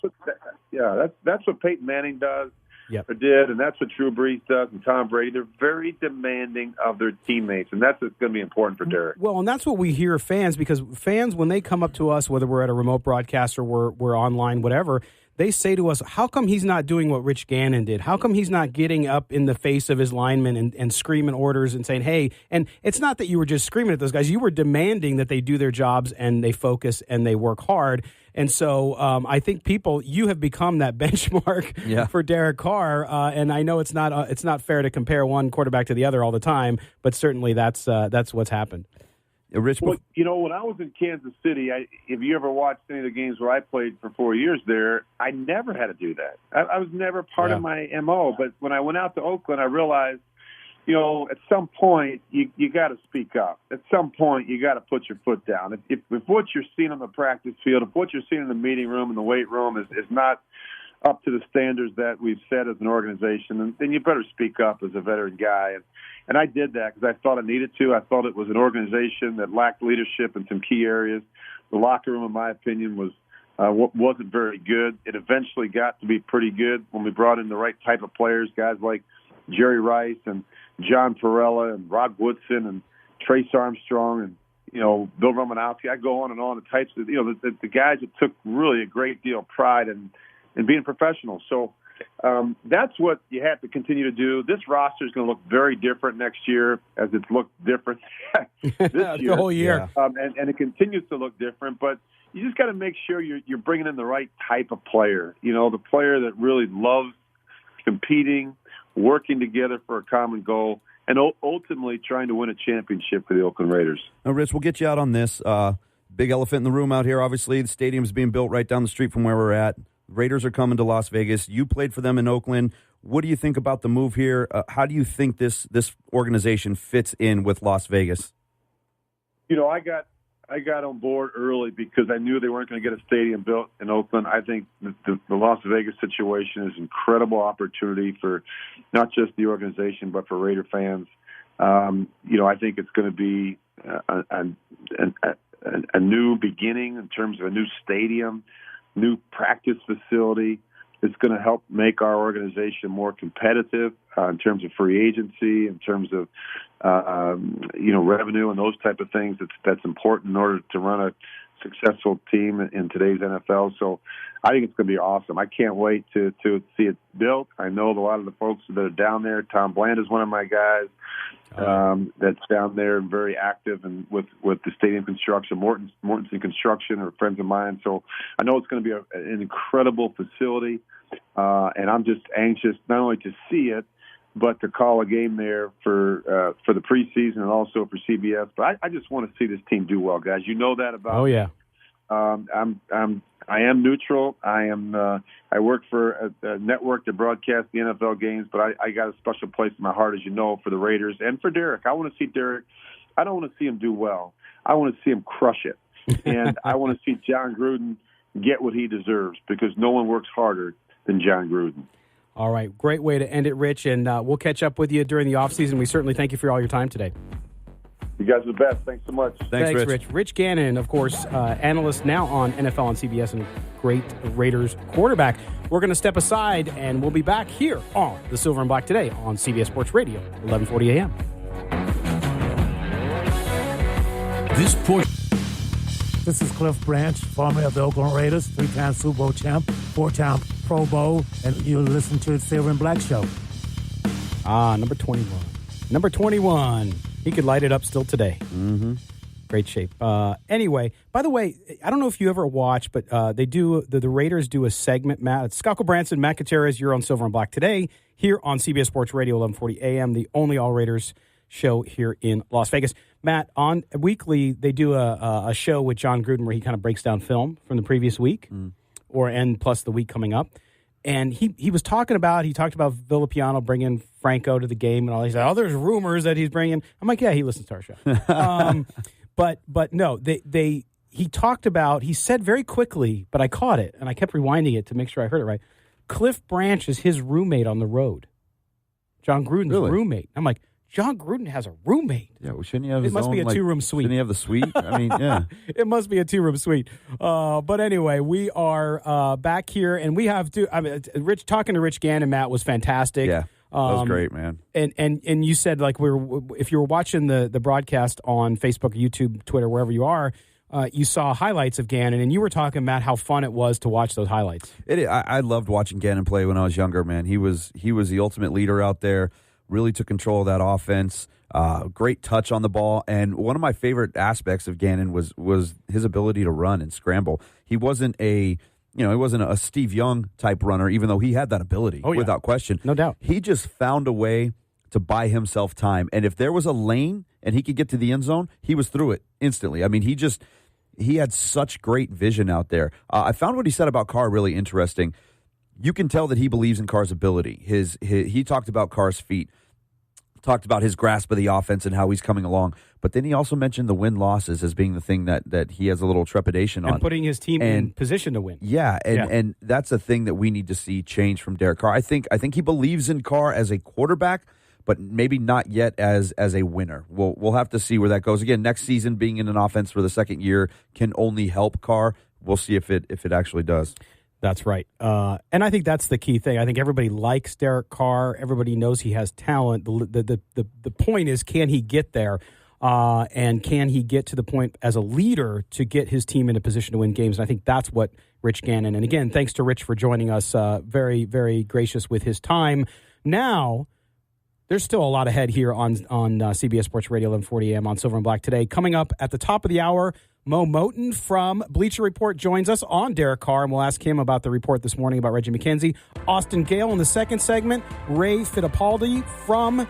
that's what Peyton Manning does. Yep. Did, and that's what Drew Brees does and Tom Brady. They're very demanding of their teammates, and that's what's going to be important for Derek. Well, and that's what we hear fans, because fans, when they come up to us, whether we're at a remote broadcast or we're online, whatever, they say to us, how come he's not doing what Rich Gannon did? How come he's not getting up in the face of his linemen and screaming orders and saying, hey, and it's not that you were just screaming at those guys. You were demanding that they do their jobs and they focus and they work hard. And so I think you have become that benchmark for Derek Carr. And I know it's not fair to compare one quarterback to the other all the time, but certainly that's what's happened. Rich, well, when I was in Kansas City, if you ever watched any of the games where I played for 4 years there, I never had to do that. I was never part of my MO. But when I went out to Oakland, I realized, at some point you got to speak up. At some point you got to put your foot down. If what you're seeing on the practice field, if what you're seeing in the meeting room and the weight room is not up to the standards that we've set as an organization, and then you better speak up as a veteran guy. And I did that because I thought I needed to. I thought it was an organization that lacked leadership in some key areas. The locker room, in my opinion, wasn't very good. It eventually got to be pretty good when we brought in the right type of players, guys like Jerry Rice and John Perella and Rod Woodson and Trace Armstrong and, Bill Romanowski. I go on and on. The types of, the guys that took really a great deal of pride in being professionals. So that's what you have to continue to do. This roster is going to look very different next year as it's looked different this year. The whole year. And it continues to look different, but you just got to make sure you're bringing in the right type of player, the player that really loves competing, working together for a common goal, and ultimately trying to win a championship for the Oakland Raiders. Now, Rich, we'll get you out on this. Big elephant in the room out here, obviously. The stadium's being built right down the street from where we're at. Raiders are coming to Las Vegas. You played for them in Oakland. What do you think about the move here? How do you think this organization fits in with Las Vegas? I got on board early because I knew they weren't going to get a stadium built in Oakland. I think the Las Vegas situation is an incredible opportunity for not just the organization but for Raider fans. I think it's going to be a new beginning in terms of a new stadium, new practice facility. It's going to help make our organization more competitive in terms of free agency, in terms of revenue and those type of things. That's important in order to run a successful team in today's NFL. So I think it's going to be awesome. I can't wait to see it built. I know a lot of the folks that are down there. Tom Bland is one of my guys that's down there and very active and with the stadium construction. Mortensen Construction are friends of mine. So I know it's going to be an incredible facility. And I'm just anxious not only to see it, but to call a game there for the preseason and also for CBS. But I just want to see this team do well, guys. You know that about me. Yeah. I am neutral. I work for a network that broadcasts the NFL games, but I got a special place in my heart, as you know, for the Raiders and for Derek. I want to see Derek. I don't want to see him do well. I want to see him crush it, and I want to see Jon Gruden get what he deserves because no one works harder than Jon Gruden. All right, great way to end it, Rich, and we'll catch up with you during the offseason. We certainly thank you for all your time today. You guys are the best. Thanks so much. Thanks Rich. Rich Gannon, of course, analyst now on NFL on CBS and great Raiders quarterback. We're going to step aside, and we'll be back here on the Silver and Black today on CBS Sports Radio, 1140 a.m. This is Cliff Branch, formerly of the Oakland Raiders, 3-time Super Bowl champ, 4-time Pro Bowl, and you listen to the Silver and Black Show. Number 21. Number 21. He could light it up still today. Mm-hmm. Great shape. Anyway, by the way, I don't know if you ever watch, but they do the Raiders do a segment. Matt, it's Scocco Branson, Matt Gutierrez. You're on Silver and Black today here on CBS Sports Radio, 1140 a.m., the only All Raiders show here in Las Vegas. Matt, on weekly, they do a show with Jon Gruden where he kind of breaks down film from the previous week and plus the week coming up. And he talked about Villapiano bringing Franco to the game and all. He said, there's rumors that he's bringing. I'm like, yeah, he listens to our show. But no, he said very quickly, but I caught it and I kept rewinding it to make sure I heard it right. Cliff Branch is his roommate on the road. Jon Gruden's roommate. I'm like, Jon Gruden has a roommate. Yeah, well, shouldn't he have his own? It must be a two-room suite. Shouldn't he have the suite? I mean, yeah. It must be a two-room suite. But anyway, we are back here, and we have talking to Rich Gannon, Matt, was fantastic. Yeah, that was great, man. And you said, like, if you were watching the broadcast on Facebook, YouTube, Twitter, wherever you are, you saw highlights of Gannon, and you were talking, Matt, how fun it was to watch those highlights. I loved watching Gannon play when I was younger, man. He was the ultimate leader out there. Really took control of that offense. Great touch on the ball. And one of my favorite aspects of Gannon was his ability to run and scramble. He wasn't a Steve Young type runner, even though he had that ability without question. No doubt. He just found a way to buy himself time. And if there was a lane and he could get to the end zone, he was through it instantly. I mean, he had such great vision out there. I found what he said about Carr really interesting. You can tell that he believes in Carr's ability. He talked about Carr's feet. talked about his grasp of the offense and how he's coming along. But then he also mentioned the win-losses as being the thing that he has a little trepidation on. And putting his team in position to win. Yeah, and that's a thing that we need to see change from Derek Carr. I think he believes in Carr as a quarterback, but maybe not yet as a winner. We'll have to see where that goes. Again, next season, being in an offense for the second year can only help Carr. We'll see if it actually does. That's right. And I think that's the key thing. I think everybody likes Derek Carr. Everybody knows he has talent. The point is, can he get there? And can he get to the point as a leader to get his team in a position to win games? And I think that's what Rich Gannon. And again, thanks to Rich for joining us. Very, very gracious with his time. Now, there's still a lot ahead here on CBS Sports Radio 1140 AM on Silver and Black today. Coming up at the top of the hour, Moton from Bleacher Report joins us on Derek Carr, and we'll ask him about the report this morning about Reggie McKenzie. Austin Gayle in the second segment. Ray Fittipaldo from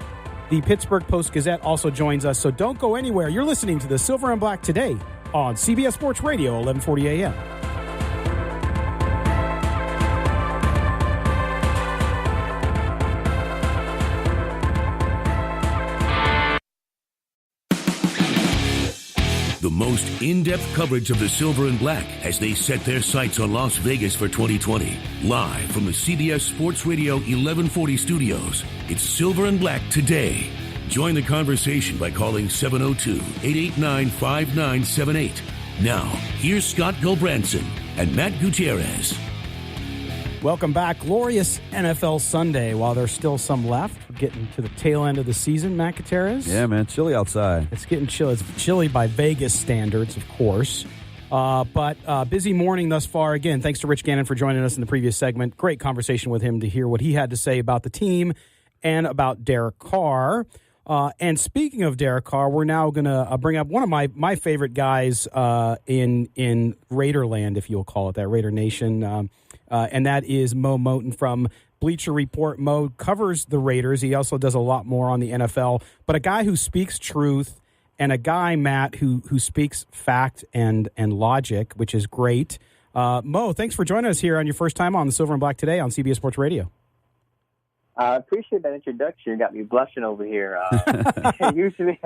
the Pittsburgh Post-Gazette also joins us, so don't go anywhere. You're listening to the Silver and Black today on CBS Sports Radio 1140 AM. The most in-depth coverage of the Silver and Black as they set their sights on Las Vegas for 2020. Live from the CBS Sports Radio 1140 studios, it's Silver and Black today. Join the conversation by calling 702-889-5978. Now, here's Scott Gulbranson and Matt Gutierrez. Welcome back. Glorious NFL Sunday. While there's still some left, we're getting to the tail end of the season, Matt Gutierrez. Yeah, man. Chilly outside. It's getting chilly. It's chilly by Vegas standards, of course. But busy morning thus far. Again, thanks to Rich Gannon for joining us in the previous segment. Great conversation with him to hear what he had to say about the team and about Derek Carr. And speaking of Derek Carr, we're now going to bring up one of my favorite guys in Raiderland, if you'll call it that, Raider Nation. And that is Moton from Bleacher Report. Mo covers the Raiders. He also does a lot more on the NFL. But a guy who speaks truth, and a guy, Matt, who speaks fact and logic, which is great. Mo, thanks for joining us here on your first time on the Silver and Black today on CBS Sports Radio. I appreciate that introduction. You got me blushing over here. Usually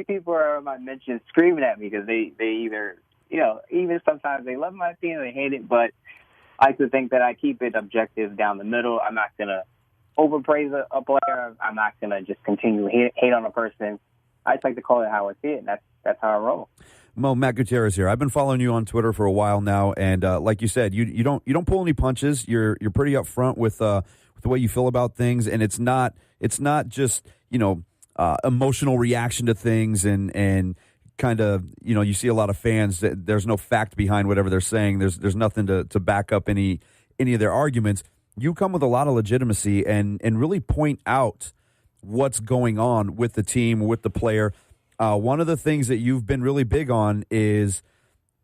people are my mentions screaming at me because they either, even sometimes they love my team, they hate it, but I like to think that I keep it objective down the middle. I'm not going to overpraise a player. I'm not going to just continue to hate on a person. I just like to call it how I see it, and that's how I roll. Mo, Matt Gutierrez here. I've been following you on Twitter for a while now, and like you said, you don't pull any punches. You're pretty upfront with the way you feel about things, and it's not just emotional reaction to things and kind of you see a lot of fans that there's no fact behind whatever they're saying. There's nothing to back up any of their arguments. You come with a lot of legitimacy and really point out what's going on with the team, with the player. One of the things that you've been really big on is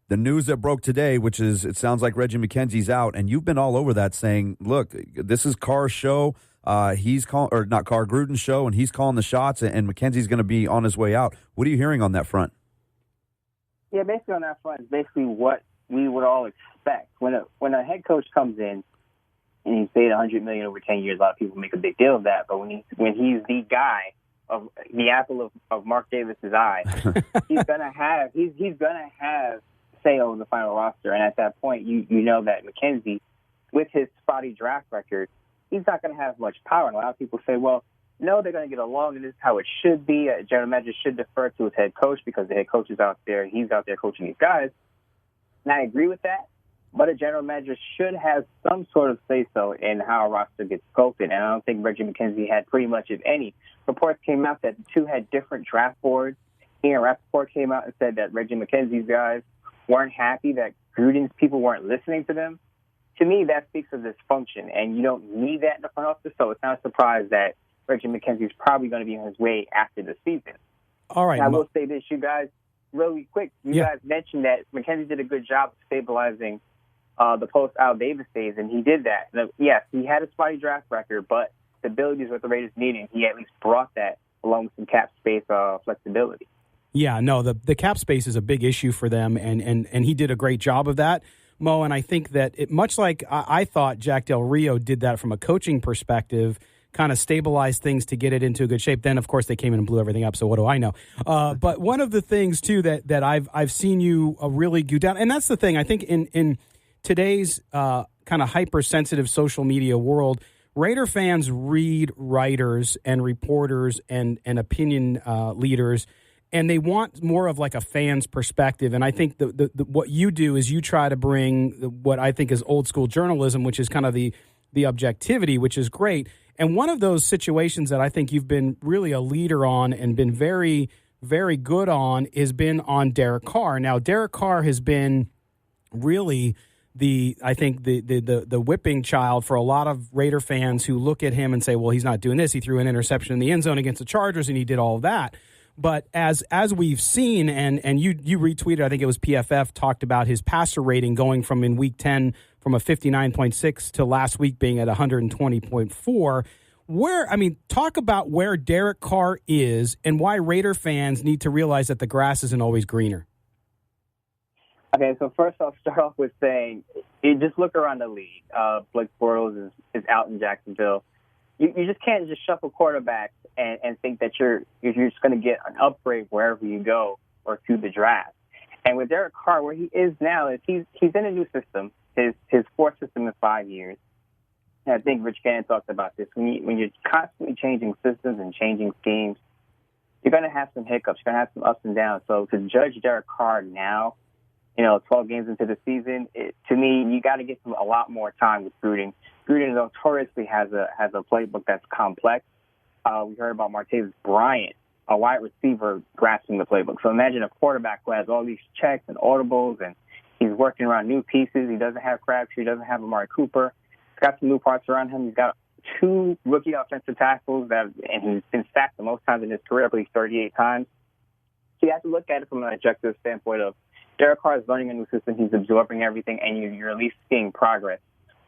the news that broke today, which is it sounds like Reggie McKenzie's out, and you've been all over that saying, look, this is Carr's show. He's calling, or not Carr, Gruden's show, and he's calling the shots, and McKenzie's going to be on his way out. What are you hearing on that front? Yeah, basically on that front is basically what we would all expect. When a head coach comes in and he's paid $100 million over 10 years, a lot of people make a big deal of that. But when he's the guy of the apple of Mark Davis's eye, he's gonna have say over the final roster. And at that point, you know that McKenzie, with his spotty draft record, he's not going to have much power. And a lot of people say, well, no, they're going to get along, and this is how it should be. A general manager should defer to his head coach because the head coach is out there. He's out there coaching these guys. And I agree with that. But a general manager should have some sort of say-so in how a roster gets sculpted. And I don't think Reggie McKenzie had pretty much, if any. Reports came out that the two had different draft boards. Ian Rappaport came out and said that Reggie McKenzie's guys weren't happy, that Gruden's people weren't listening to them. To me, that speaks of dysfunction, and you don't need that in the front office, so it's not a surprise that Reggie McKenzie's probably going to be on his way after the season. All right. And I will say this, you guys, really quick, you guys mentioned that McKenzie did a good job of stabilizing the post-Al Davis days, and he did that. Now, yes, he had a spotty draft record, but the abilities what the Raiders needed, he at least brought that along with some cap space flexibility. Yeah, no, the cap space is a big issue for them, and he did a great job of that, Mo, and I think that much like I thought Jack Del Rio did that from a coaching perspective, kind of stabilize things to get it into a good shape. Then, of course, they came in and blew everything up, so what do I know? But one of the things, too, that I've seen you really go down, and that's the thing, I think in today's kind of hypersensitive social media world, Raider fans read writers and reporters and opinion leaders, and they want more of like a fan's perspective. And I think the what you do is you try to bring what I think is old school journalism, which is kind of the objectivity, which is great. And one of those situations that I think you've been really a leader on and been very, very good on has been on Derek Carr. Now, Derek Carr has been really the whipping child for a lot of Raider fans who look at him and say, well, he's not doing this. He threw an interception in the end zone against the Chargers, and he did all of that. But as we've seen, and you retweeted, I think it was PFF, talked about his passer rating going from in Week 10 from a 59.6 to last week being at 120.4. Talk about where Derek Carr is and why Raider fans need to realize that the grass isn't always greener. Okay, so first I'll start off with saying, you just look around the league. Blake Bortles is out in Jacksonville. You just can't just shuffle quarterbacks and think that you're just going to get an upgrade wherever you go or through the draft. And with Derek Carr, where he is now, is he's in a new system, his fourth system in 5 years. And I think Rich Gannon talked about this. When you're constantly changing systems and changing schemes, you're going to have some hiccups. You're going to have some ups and downs. So to judge Derek Carr now, 12 games into the season, to me, you got to get a lot more time with Gruden. Gruden notoriously has a playbook that's complex. We heard about Martavis Bryant, a wide receiver, grasping the playbook. So imagine a quarterback who has all these checks and audibles, and he's working around new pieces. He doesn't have Crabtree. He doesn't have Amari Cooper. He's got some new parts around him. He's got 2 rookie offensive tackles, and he's been sacked the most times in his career, I believe 38 times. So you have to look at it from an objective standpoint of Derek Carr is learning a new system. He's absorbing everything, and you're at least seeing progress.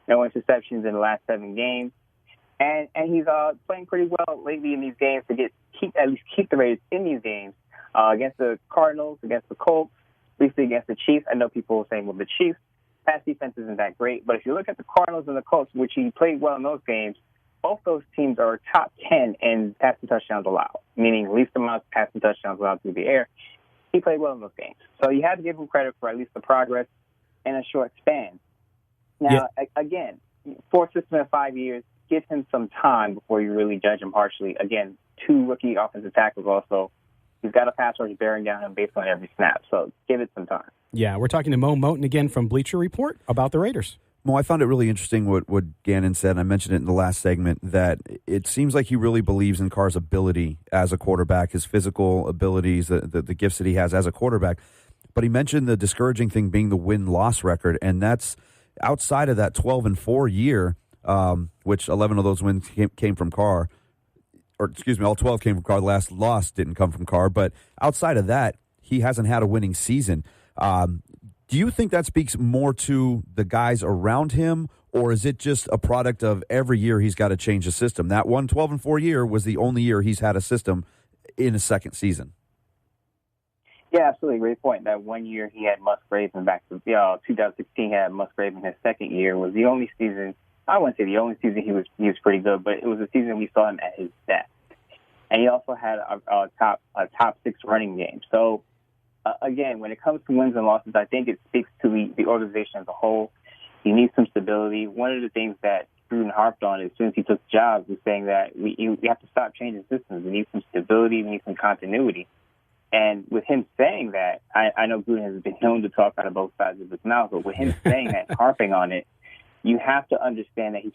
No interceptions in the last 7 games. And he's playing pretty well lately in these games to at least keep the Raiders in these games against the Cardinals, against the Colts, briefly against the Chiefs. I know people are saying, well, the Chiefs' pass defense isn't that great. But if you look at the Cardinals and the Colts, which he played well in those games, both those teams are top 10 in passing touchdowns allowed, meaning least amount of passing touchdowns allowed through the air. He played well in those games. So you have to give him credit for at least the progress in a short span. Now, again, fourth system in 5 years, give him some time before you really judge him harshly. Again, 2 rookie offensive tackles also. He's got a pass rush bearing down him based on every snap, so give it some time. Yeah, we're talking to Moton again from Bleacher Report about the Raiders. Mo, I found it really interesting what Gannon said, and I mentioned it in the last segment, that it seems like he really believes in Carr's ability as a quarterback, his physical abilities, the gifts that he has as a quarterback. But he mentioned the discouraging thing being the win-loss record, and that's outside of that 12-4 year, which 11 of those wins came from Carr, or excuse me, all 12 came from Carr. The last loss didn't come from Carr, but outside of that, he hasn't had a winning season. Do you think that speaks more to the guys around him, or is it just a product of every year he's got to change the system? That 12-4 year was the only year he's had a system in a second season. Yeah, absolutely. Great point. That 1 year he had Musgrave, and back to 2016 he had Musgrave in his second year was the only season. I wouldn't say the only season he was pretty good, but it was a season we saw him at his best. And he also had a top 6 running game. So again, when it comes to wins and losses, I think it speaks to the organization as a whole. You need some stability. One of the things that Gruden harped on as soon as he took the job was saying that we have to stop changing systems. We need some stability. We need some continuity. And with him saying that, I know Gruden has been known to talk out of both sides of his mouth, but with him saying that, harping on it, you have to understand that he's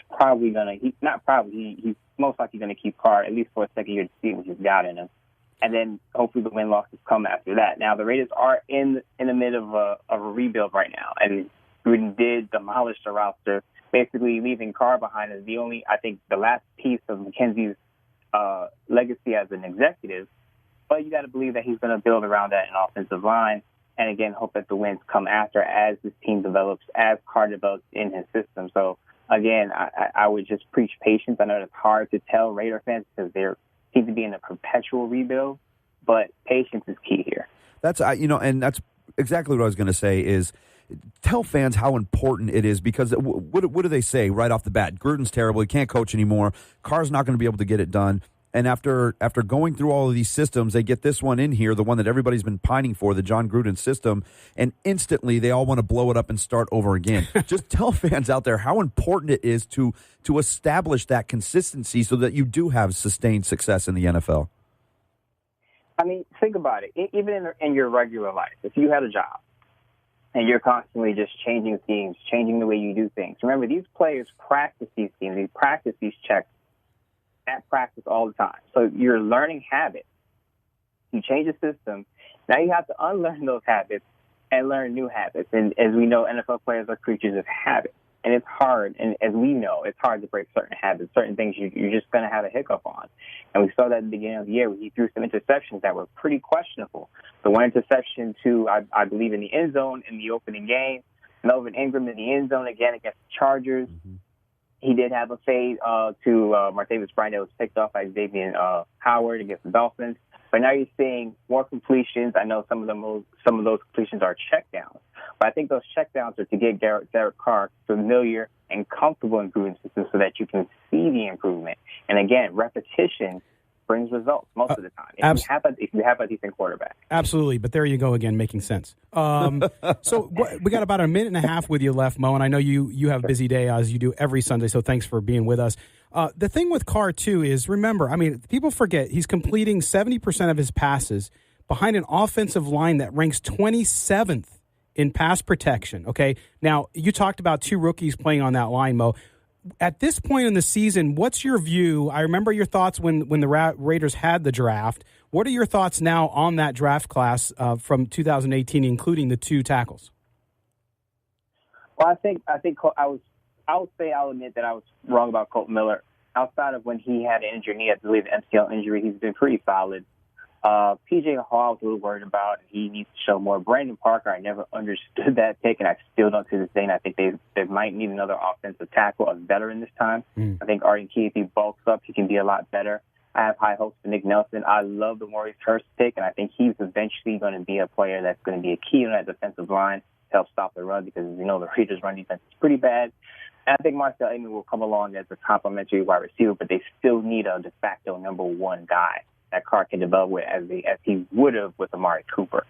most likely going to keep Carr at least for a second year to see what he's got in him. And then hopefully the win-losses come after that. Now, the Raiders are in the middle of a rebuild right now, and Gruden did demolish the roster, basically leaving Carr behind as the last piece of McKenzie's legacy as an executive. But you got to believe that he's going to build around that in offensive line, and again, hope that the wins come after as this team develops, as Carr develops in his system. So again, I would just preach patience. I know it's hard to tell Raider fans because they seem to be in a perpetual rebuild, but patience is key here. That's and that's exactly what I was going to say. Is Tell fans how important it is, because what do they say right off the bat? Gruden's terrible. He can't coach anymore. Carr's not going to be able to get it done. And after going through all of these systems, they get this one in here, the one that everybody's been pining for, the Jon Gruden system, and instantly they all want to blow it up and start over again. Just tell fans out there how important it is to establish that consistency so that you do have sustained success in the NFL. I mean, think about it. Even in your regular life, if you had a job and you're constantly just changing schemes, changing the way you do things, remember, these players practice these schemes, they practice these checks at practice all the time. So you're learning habits. You change the system. Now you have to unlearn those habits and learn new habits. And as we know, NFL players are creatures of habit. And it's hard. And as we know, it's hard to break certain habits, certain things you're just going to have a hiccup on. And we saw that at the beginning of the year where he threw some interceptions that were pretty questionable. The one interception to, I believe, in the end zone in the opening game. Melvin Ingram in the end zone again against the Chargers. Mm-hmm. He did have a fade to Martavis Bryant that was picked off by Xavier Howard against the Dolphins. But now you're seeing more completions. I know some of those completions are checkdowns. But I think those checkdowns are to get Derek Carr familiar and comfortable in Gruden's system so that you can see the improvement. And again, repetition brings results most of the time if you have a decent quarterback. Absolutely, but there you go again, making sense. So we got about a minute and a half with you left, Mo, and I know you have a busy day as you do every Sunday, so thanks for being with us. The thing with Carr, too, is remember, I mean, people forget he's completing 70% of his passes behind an offensive line that ranks 27th in pass protection, okay? Now, you talked about two rookies playing on that line, Mo. At this point in the season, what's your view? I remember your thoughts when the Raiders had the draft. What are your thoughts now on that draft class from 2018, including the two tackles? Well, I think I'll admit that I was wrong about Colt Miller. Outside of when he had an injury knee, I believe an MCL injury, he's been pretty solid. P.J. Hall, I was a little worried about. He needs to show more. Brandon Parker, I never understood that pick, and I still don't to this day. And I think they might need another offensive tackle, a veteran this time. I think Arden Key, if he bulks up, he can be a lot better. I have high hopes for Nick Nelson. I love the Maurice Hurst pick, and I think he's eventually going to be a player that's going to be a key on that defensive line to help stop the run because, you know, the Raiders' run defense is pretty bad. And I think Marcel Aimee will come along as a complimentary wide receiver, but they still need a de facto number one guy that Carr can develop with as he would have with Amari Cooper.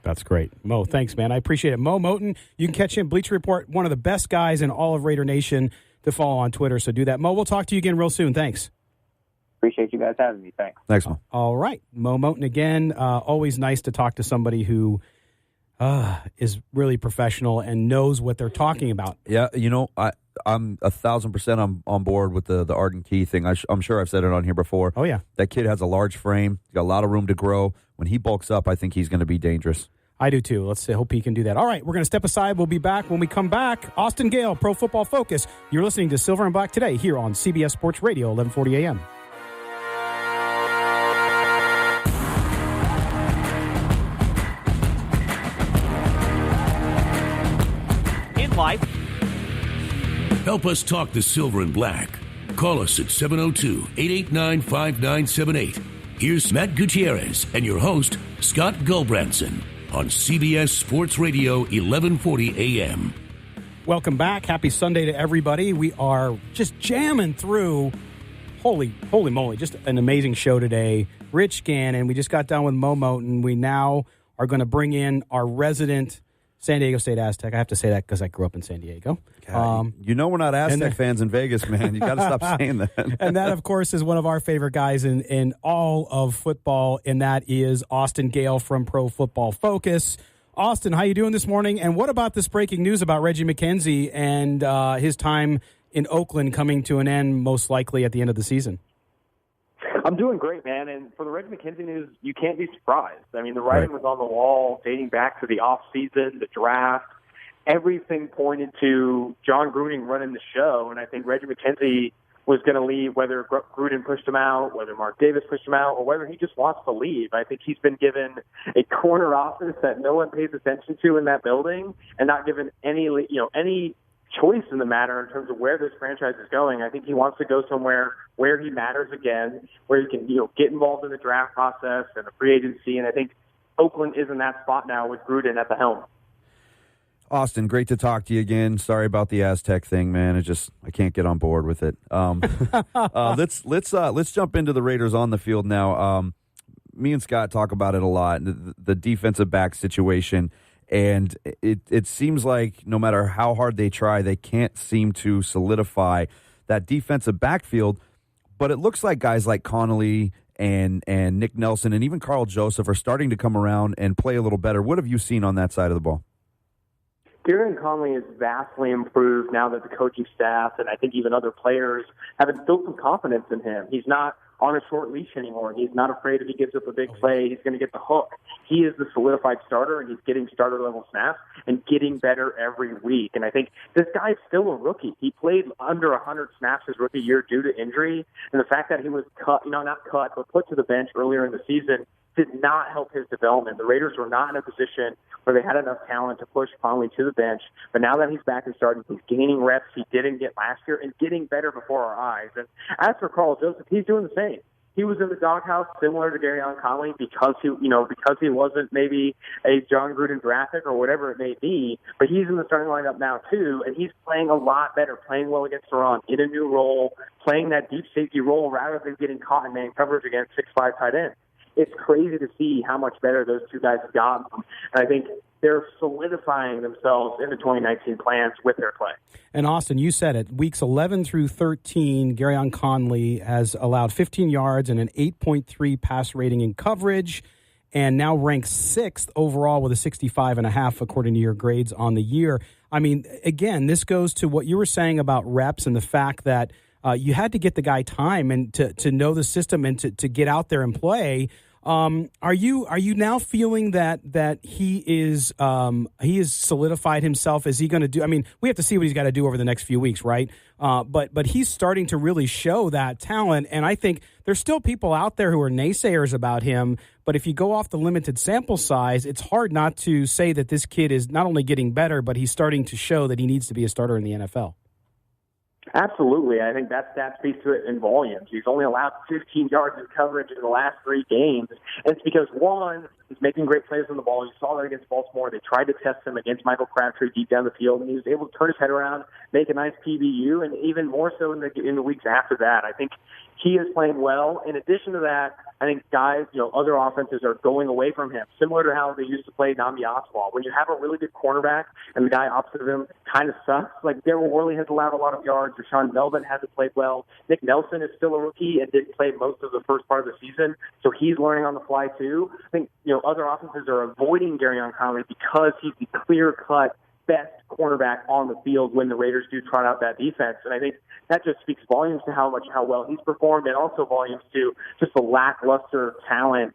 That's great. Mo, thanks, man. I appreciate it. Mo Moton, you can catch him, Bleacher Report, one of the best guys in all of Raider Nation to follow on Twitter, so do that. Mo, we'll talk to you again real soon. Thanks. Appreciate you guys having me. Thanks. Thanks, Mo. All right. Mo Moton again. Always nice to talk to somebody who is really professional and knows what they're talking about. Yeah, you know, I'm 1,000% on board with the Arden Key thing. I'm sure I've said it on here before. Oh, yeah. That kid has a large frame. He's got a lot of room to grow. When he bulks up, I think he's going to be dangerous. I do, too. Let's hope he can do that. All right, we're going to step aside. We'll be back. When we come back, Austin Gayle, Pro Football Focus. You're listening to Silver and Black today here on CBS Sports Radio, 1140 a.m. Life. Help us talk the Silver and Black. Call us at 702-889-5978. Here's Matt Gutierrez and your host, Scott Gulbranson, on CBS Sports Radio, 1140 a.m. Welcome back. Happy Sunday to everybody. We are just jamming through. Holy moly, just an amazing show today. Rich Gannon. We just got done with Mo Moton. We now are going to bring in our resident San Diego State Aztec. I have to say that because I grew up in San Diego. You know we're not Aztec fans in Vegas, man. You got to stop saying that. And that, of course, is one of our favorite guys in all of football, and that is Austin Gayle from Pro Football Focus. Austin, how you doing this morning? And what about this breaking news about Reggie McKenzie and his time in Oakland coming to an end, most likely at the end of the season? I'm doing great, man. And for the Reggie McKenzie news, you can't be surprised. I mean, the writing was on the wall dating back to the offseason, the draft. Everything pointed to Jon Gruden running the show, and I think Reggie McKenzie was going to leave, whether Gruden pushed him out, whether Mark Davis pushed him out, or whether he just wants to leave. I think he's been given a corner office that no one pays attention to in that building, and not given any choice in the matter in terms of where this franchise is going. I think he wants to go somewhere where he matters again, where he can get involved in the draft process and the free agency, and I think Oakland is in that spot now with Gruden at the helm. Austin, great to talk to you again. Sorry about the Aztec thing, man. I can't get on board with it. Let's jump into the Raiders on the field now. Me and Scott talk about it a lot, the defensive back situation, and it seems like no matter how hard they try, they can't seem to solidify that defensive backfield. But it looks like guys like Connolly and Nick Nelson and even Carl Joseph are starting to come around and play a little better. What have you seen on that side of the ball? Darren Conley is vastly improved now that the coaching staff and I think even other players have instilled some confidence in him. He's not on a short leash anymore. He's not afraid if he gives up a big play, he's going to get the hook. He is the solidified starter, and he's getting starter-level snaps and getting better every week. And I think this guy's still a rookie. He played under 100 snaps his rookie year due to injury, and the fact that he was not cut, but put to the bench earlier in the season did not help his development. The Raiders were not in a position where they had enough talent to push Conley to the bench. But now that he's back and starting, he's gaining reps he didn't get last year and getting better before our eyes. And as for Carl Joseph, he's doing the same. He was in the doghouse similar to Garyon Conley because he wasn't maybe a Jon Gruden draft pick or whatever it may be, but he's in the starting lineup now too, and he's playing a lot better, playing well against the run, in a new role, playing that deep safety role rather than getting caught in man coverage against 6'5" tight ends. It's crazy to see how much better those two guys have gotten. And I think they're solidifying themselves in the 2019 plans with their play. And Austin, you said it. Weeks 11 through 13, Garyon Conley has allowed 15 yards and an 8.3 pass rating in coverage, and now ranks 6th overall with a 65.5 according to your grades on the year. I mean, again, this goes to what you were saying about reps and the fact that you had to get the guy time and to know the system and to get out there and play. Are you now feeling that he is solidified himself? Is he going to do? I mean, we have to see what he's got to do over the next few weeks, right? But he's starting to really show that talent, and I think there's still people out there who are naysayers about him. But if you go off the limited sample size, it's hard not to say that this kid is not only getting better, but he's starting to show that he needs to be a starter in the NFL. Absolutely. I think that stat speaks to it in volumes. He's only allowed 15 yards in coverage in the last 3 games. And it's because, one, he's making great plays on the ball. You saw that against Baltimore. They tried to test him against Michael Crabtree deep down the field, and he was able to turn his head around, make a nice PBU, and even more so in the weeks after that. I think he is playing well. In addition to that, I think guys, other offenses are going away from him, similar to how they used to play Nnamdi Asomugha. When you have a really good cornerback and the guy opposite of him kind of sucks, like Darryl Worley has allowed a lot of yards, Rashaan Melvin hasn't played well, Nick Nelson is still a rookie and didn't play most of the first part of the season, so he's learning on the fly too. I think other offenses are avoiding Garyon Conley because he's the clear-cut best cornerback on the field when the Raiders do trot out that defense. And I think that just speaks volumes to how well he's performed, and also volumes to just the lackluster talent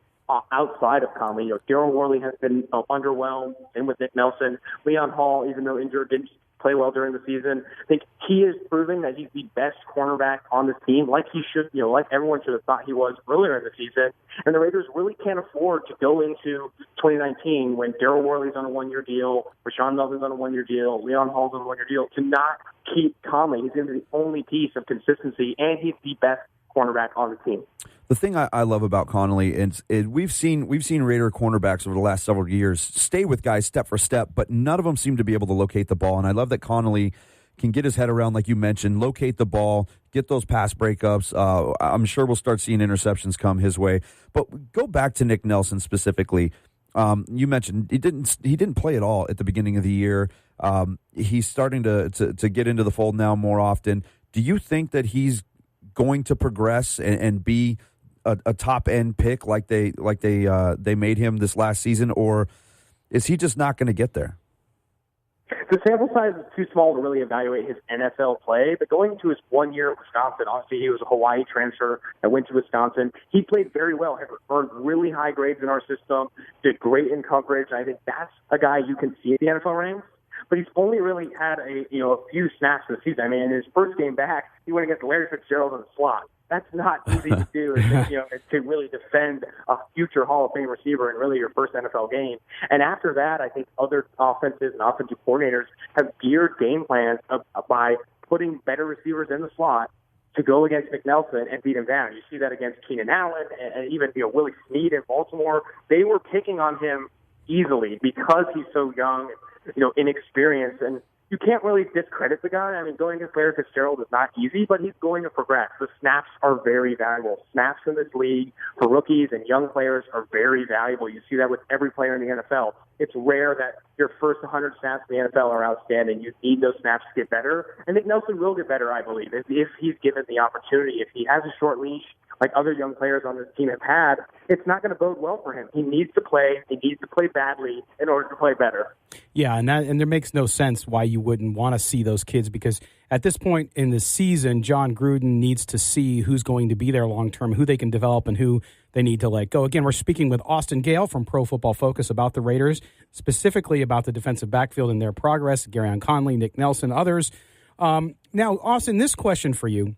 outside of Conley. Darryl Worley has been underwhelmed, and with Nick Nelson. Leon Hall, even though injured, didn't play well during the season. I think he is proving that he's the best cornerback on this team, like he should, like everyone should have thought he was earlier in the season. And the Raiders really can't afford to go into 2019 when Darryl Worley's on a 1-year deal, Rashaan Melvin's on a 1-year deal, Leon Hall's on a 1-year deal, to not keep Conley. He's going to be the only piece of consistency, and he's the best cornerback on the team. The thing I love about Connolly is we've seen Raider cornerbacks over the last several years stay with guys step for step, but none of them seem to be able to locate the ball. And I love that Connolly can get his head around, like you mentioned, locate the ball, get those pass breakups. I'm sure we'll start seeing interceptions come his way. But go back to Nick Nelson specifically. You mentioned he didn't play at all at the beginning of the year. He's starting to get into the fold now more often. Do you think that he's going to progress and be a top end pick like they made him this last season, or is he just not going to get there? The sample size is too small to really evaluate his NFL play, but going into his 1 year at Wisconsin, obviously he was a Hawaii transfer that went to Wisconsin. He played very well, had earned really high grades in our system, did great in coverage. I think that's a guy you can see at the NFL ranks. But he's only really had a few snaps this season. I mean, in his first game back, he went against Larry Fitzgerald in the slot. That's not easy to do, to really defend a future Hall of Fame receiver in really your first NFL game. And after that, I think other offenses and offensive coordinators have geared game plans by putting better receivers in the slot to go against Nick Nelson and beat him down. You see that against Keenan Allen and even Willie Snead in Baltimore. They were picking on him easily because he's so young, inexperienced, and you can't really discredit the guy. I mean, going against Larry Fitzgerald is not easy, but he's going to progress. The snaps are very valuable. Snaps in this league for rookies and young players are very valuable. You see that with every player in the NFL. It's rare that your first 100 snaps in the NFL are outstanding. You need those snaps to get better. And Nick Nelson will get better, I believe, if he's given the opportunity. If he has a short leash, like other young players on this team have had, it's not going to bode well for him. He needs to play. He needs to play badly in order to play better. Yeah, and there makes no sense why you wouldn't want to see those kids, because at this point in the season, Jon Gruden needs to see who's going to be there long-term, who they can develop, and who they need to let go. Again, we're speaking with Austin Gayle from Pro Football Focus about the Raiders, specifically about the defensive backfield and their progress, Garyon Conley, Nick Nelson, others. Now, Austin, this question for you.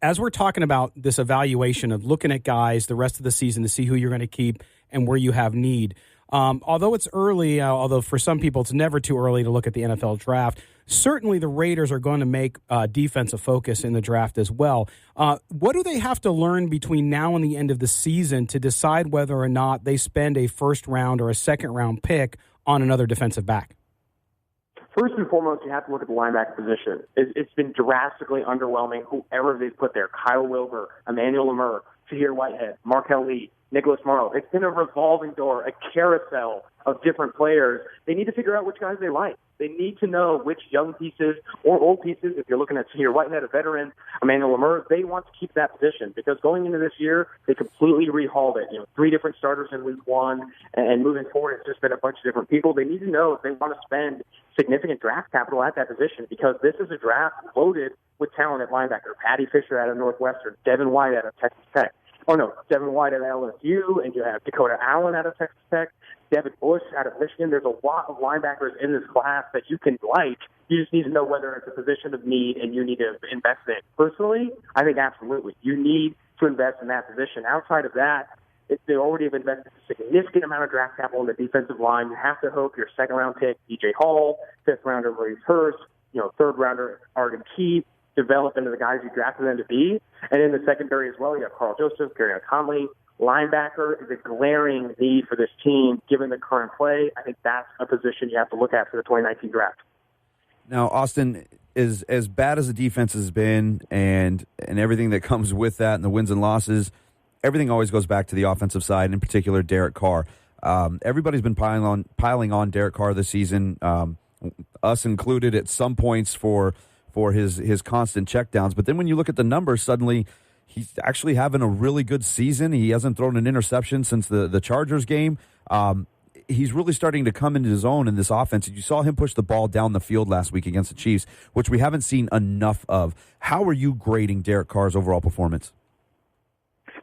As we're talking about this evaluation of looking at guys the rest of the season to see who you're going to keep and where you have need, although it's early, although for some people it's never too early to look at the NFL draft, certainly the Raiders are going to make defensive focus in the draft as well. What do they have to learn between now and the end of the season to decide whether or not they spend a first-round or a second-round pick on another defensive back? First and foremost, you have to look at the linebacker position. It's been drastically underwhelming, whoever they've put there. Kyle Wilber, Emmanuel Lemur, Tahir Whitehead, Markel Lee, Nicholas Marlowe. It's been a revolving door, a carousel of different players. They need to figure out which guys they like. They need to know which young pieces or old pieces, if you're looking at Tahir Whitehead, a veteran, Emmanuel Lemur, they want to keep that position because going into this year, they completely rehauled it. 3 different starters in week 1, and moving forward, it's just been a bunch of different people. They need to know if they want to spend significant draft capital at that position because this is a draft loaded with talent at linebacker. Patty Fisher out of Northwestern, Devin White out of Texas Tech. Devin White out of LSU, and you have Dakota Allen out of Texas Tech, Devin Bush out of Michigan. There's a lot of linebackers in this class that you can like. You just need to know whether it's a position of need and you need to invest in it. Personally, I think absolutely. You need to invest in that position. Outside of that, they already have invested a significant amount of draft capital in the defensive line. You have to hope your second-round pick, DJ Hall, fifth-rounder Maurice Hurst, third-rounder Arden Key, develop into the guys you drafted them to be. And in the secondary as well, you have Carl Joseph, Garyon Conley. Linebacker is a glaring need for this team, given the current play. I think that's a position you have to look at for the 2019 draft. Now, Austin, as bad as the defense has been and everything that comes with that and the wins and losses, everything always goes back to the offensive side, in particular Derek Carr. Everybody's been piling on Derek Carr this season, us included at some points for his constant checkdowns. But then when you look at the numbers, suddenly he's actually having a really good season. He hasn't thrown an interception since the Chargers game. He's really starting to come into his own in this offense. You saw him push the ball down the field last week against the Chiefs, which we haven't seen enough of. How are you grading Derek Carr's overall performance?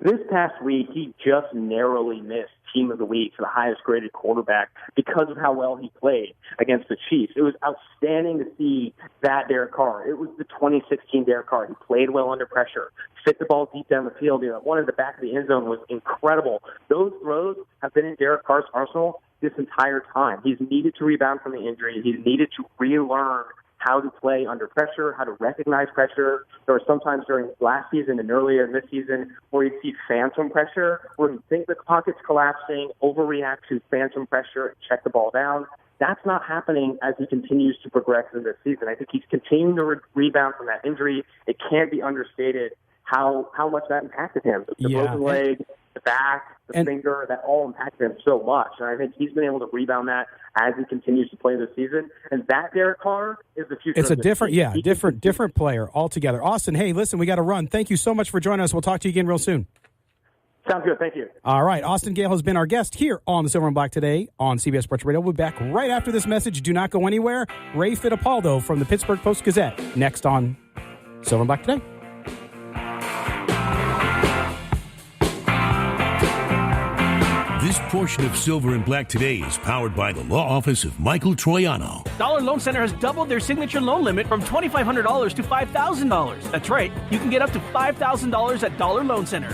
This past week, he just narrowly missed Team of the Week for the highest-graded quarterback because of how well he played against the Chiefs. It was outstanding to see that Derek Carr. It was the 2016 Derek Carr. He played well under pressure, fit the ball deep down the field. One in the back of the end zone was incredible. Those throws have been in Derek Carr's arsenal this entire time. He's needed to rebound from the injury. He's needed to relearn how to play under pressure, how to recognize pressure. There were sometimes during last season and earlier in this season where you'd see phantom pressure, where you think the pocket's collapsing, overreact to phantom pressure, and check the ball down. That's not happening as he continues to progress in this season. I think he's continuing to rebound from that injury. It can't be understated how much that impacted him. The broken leg, the back, the finger, that all impacted him so much. And I think he's been able to rebound that as he continues to play this season. And that Derek Carr is the future. It's a different player altogether. Austin, hey, listen, we got to run. Thank you so much for joining us. We'll talk to you again real soon. Sounds good. Thank you. All right. Austin Gayle has been our guest here on the Silver and Black today on CBS Sports Radio. We'll be back right after this message. Do not go anywhere. Ray Fittipaldo from the Pittsburgh Post-Gazette next on Silver and Black today. This portion of Silver and Black Today is powered by the law office of Michael Troiano. Dollar Loan Center has doubled their signature loan limit from $2,500 to $5,000. That's right. You can get up to $5,000 at Dollar Loan Center.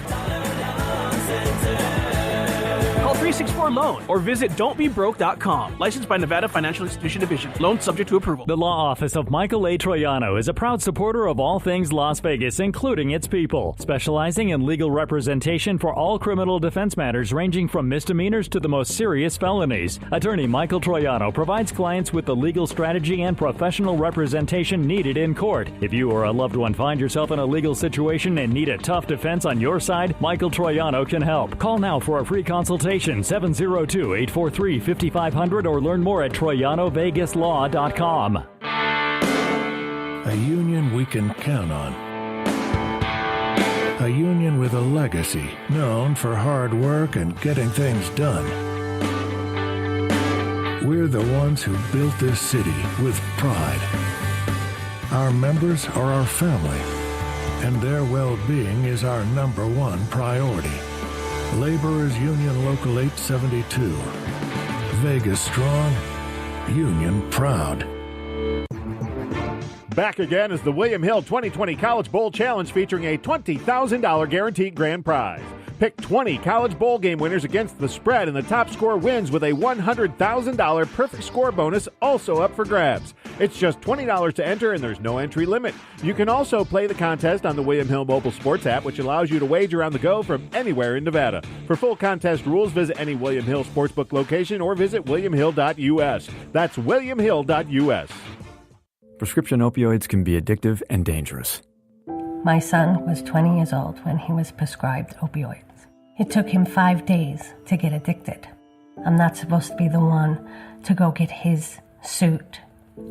Call 364 loan or visit don'tbebroke.com. Licensed by Nevada Financial Institution Division. Loan subject to approval. The law office of Michael A. Troiano is a proud supporter of all things Las Vegas, including its people, specializing in legal representation for all criminal defense matters ranging from misdemeanors to the most serious felonies. Attorney Michael Troiano provides clients with the legal strategy and professional representation needed in court. If you or a loved one find yourself in a legal situation and need a tough defense on your side, Michael Troiano can help. Call now for a free consultation, 702-843-5500, or learn more at TroianoVegasLaw.com. A union we can count on. A union with a legacy, known for hard work and getting things done. We're the ones who built this city with pride. Our members are our family, and their well-being is our number one priority. Laborers Union Local 872. Vegas strong, union proud. Back again is the William Hill 2020 College Bowl Challenge featuring a $20,000 guaranteed grand prize. Pick 20 College Bowl game winners against the spread, and the top score wins with a $100,000 perfect score bonus also up for grabs. It's just $20 to enter, and there's no entry limit. You can also play the contest on the William Hill mobile sports app, which allows you to wager on the go from anywhere in Nevada. For full contest rules, visit any William Hill sportsbook location or visit williamhill.us. That's williamhill.us. Prescription opioids can be addictive and dangerous. My son was 20 years old when he was prescribed opioids. It took him 5 days to get addicted. I'm not supposed to be the one to go get his suit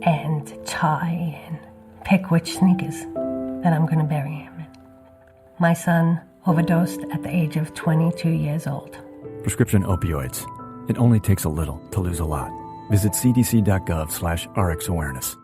and tie and pick which sneakers that I'm going to bury him in. My son overdosed at the age of 22 years old. Prescription opioids. It only takes a little to lose a lot. Visit cdc.gov/RxAwareness.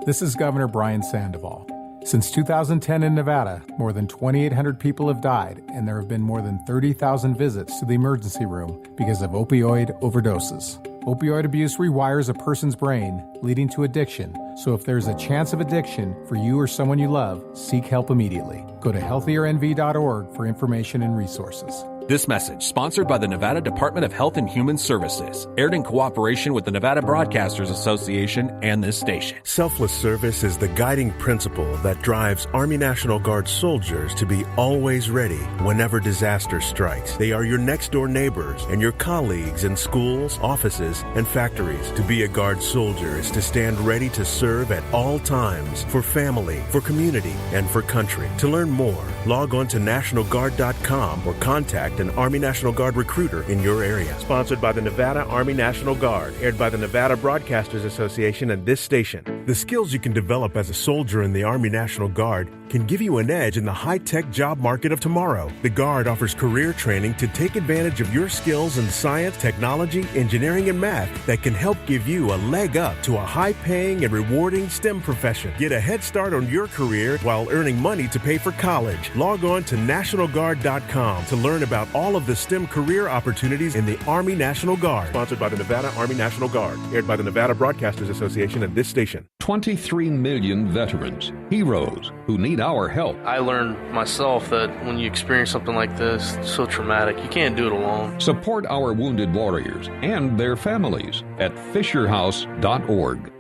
This is Governor Brian Sandoval. Since 2010 in Nevada, more than 2,800 people have died, and there have been more than 30,000 visits to the emergency room because of opioid overdoses. Opioid abuse rewires a person's brain, leading to addiction. So if there's a chance of addiction for you or someone you love, seek help immediately. Go to healthierNV.org for information and resources. This message, sponsored by the Nevada Department of Health and Human Services, aired in cooperation with the Nevada Broadcasters Association and this station. Selfless service is the guiding principle that drives Army National Guard soldiers to be always ready whenever disaster strikes. They are your next-door neighbors and your colleagues in schools, offices, and factories. To be a Guard soldier is to stand ready to serve at all times for family, for community, and for country. To learn more, log on to NationalGuard.com or contact an Army National Guard recruiter in your area. Sponsored by the Nevada Army National Guard, aired by the Nevada Broadcasters Association and this station. The skills you can develop as a soldier in the Army National Guard can give you an edge in the high-tech job market of tomorrow. The Guard offers career training to take advantage of your skills in science, technology, engineering, and math that can help give you a leg up to a high-paying and rewarding STEM profession. Get a head start on your career while earning money to pay for college. Log on to NationalGuard.com to learn about all of the STEM career opportunities in the Army National Guard. Sponsored by the Nevada Army National Guard, aired by the Nevada Broadcasters Association and this station. 23 million veterans, heroes who need our help. I learned myself that when you experience something like this, it's so traumatic, you can't do it alone. Support our wounded warriors and their families at FisherHouse.org.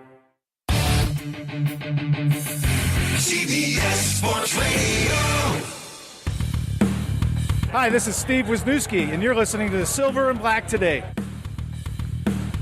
CBS Sports Radio. Hi, this is Steve Wisniewski, and you're listening to the Silver and Black Today.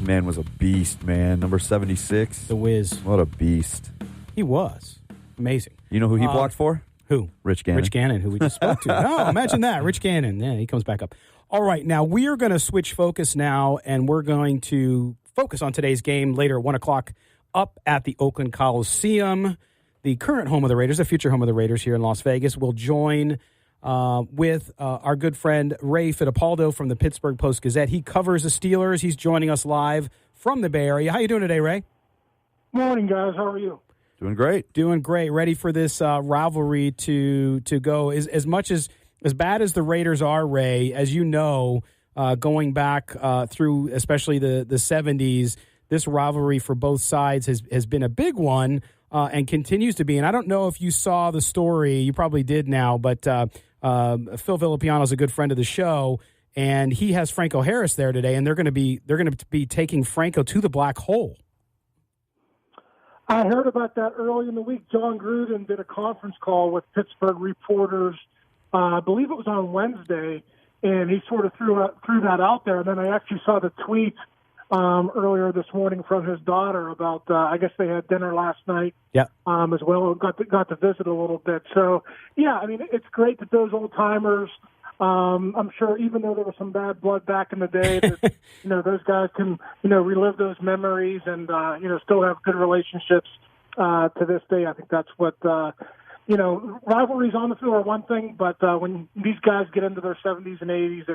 Man was a beast, man. Number 76. The Wiz. What a beast. He was. Amazing. You know who he blocked for? Who? Rich Gannon. Rich Gannon, who we just spoke to. Oh, imagine that. Rich Gannon. Yeah, he comes back up. All right, now we are going to switch focus now, and we're going to focus on today's game later at 1 o'clock up at the Oakland Coliseum. The current home of the Raiders, the future home of the Raiders here in Las Vegas, will join with our good friend Ray Fittipaldo from the Pittsburgh Post-Gazette. He covers the Steelers. He's joining us live from the Bay Area. How you doing today, Ray? Morning, guys. How are you? Doing great. Doing great. Ready for this rivalry to go. As much as bad as the Raiders are, Ray, as you know, going back through especially the 70s, this rivalry for both sides has been a big one and continues to be. And I don't know if you saw the story. You probably did now, but Phil Villapiano is a good friend of the show, and he has Franco Harris there today, and they're going to be taking Franco to the black hole. I heard about that early in the week. Jon Gruden did a conference call with Pittsburgh reporters. I believe it was on Wednesday, and he sort of threw that out there. And then I actually saw the tweet earlier this morning from his daughter about. I guess they had dinner last night. Yeah. As well, got to visit a little bit. So yeah, I mean, it's great that those old timers. I'm sure even though there was some bad blood back in the day, that, those guys can, relive those memories and, still have good relationships to this day. I think that's what, rivalries on the field are one thing, but when these guys get into their 70s and 80s,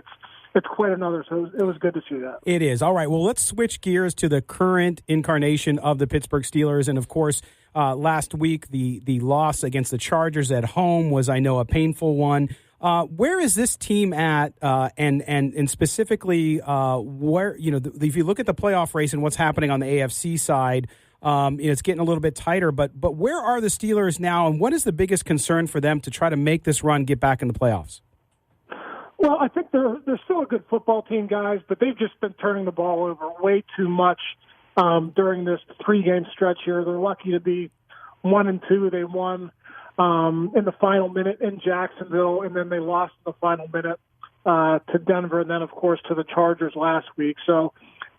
it's quite another. So it was good to see that. It is. All right, well, let's switch gears to the current incarnation of the Pittsburgh Steelers. And, of course, last week the loss against the Chargers at home was, I know, a painful one. Where is this team at, and specifically where, if you look at the playoff race and what's happening on the AFC side, it's getting a little bit tighter, but where are the Steelers now, and what is the biggest concern for them to try to make this run, get back in the playoffs? Well, I think they're still a good football team, guys, but they've just been turning the ball over way too much during this 3-game stretch here. They're lucky to be 1-2. They won in the final minute in Jacksonville, and then they lost in the final minute to Denver, and then, of course, to the Chargers last week. So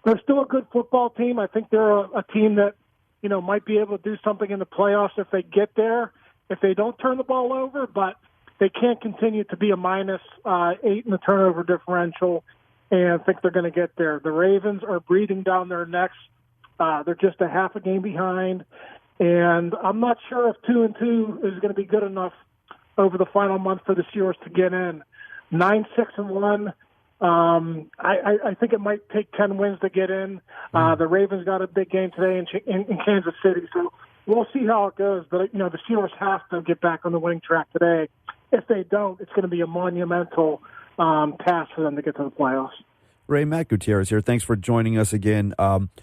they're still a good football team. I think they're a team that, might be able to do something in the playoffs if they get there, if they don't turn the ball over, but they can't continue to be a minus 8 in the turnover differential and think they're going to get there. The Ravens are breathing down their necks. They're just a half a game behind. And I'm not sure if 2-2 is going to be good enough over the final month for the Steelers to get in. 9-6-1. I think it might take 10 wins to get in. The Ravens got a big game today in Kansas City, so we'll see how it goes. But the Steelers have to get back on the winning track today. If they don't, it's going to be a monumental task for them to get to the playoffs. Ray, Matt Gutierrez here. Thanks for joining us again. We'll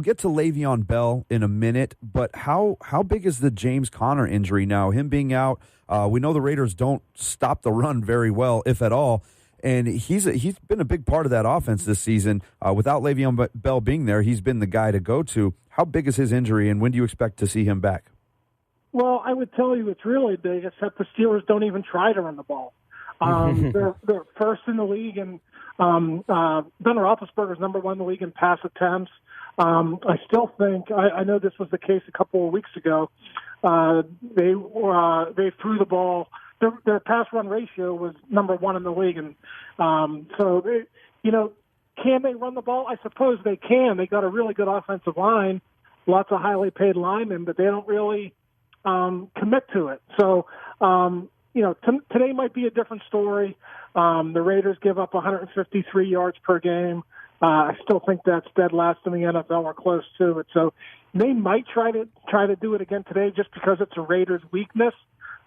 get to Le'Veon Bell in a minute, but how big is the James Conner injury now? Him being out, we know the Raiders don't stop the run very well, if at all, and he's been a big part of that offense this season. Without Le'Veon Bell being there, he's been the guy to go to. How big is his injury, and when do you expect to see him back? Well, I would tell you it's really big, except the Steelers don't even try to run the ball. They're first in the league, and Ben Roethlisberger's number 1 in the league in pass attempts. I still think I know this was the case a couple of weeks ago. They threw the ball. Their pass run ratio was number 1 in the league, and so can they run the ball? I suppose they can. They got a really good offensive line, lots of highly paid linemen, but they don't really commit to it. So. Today might be a different story. The Raiders give up 153 yards per game. I still think that's dead last in the NFL or close to it. So they might try to do it again today just because it's a Raiders weakness.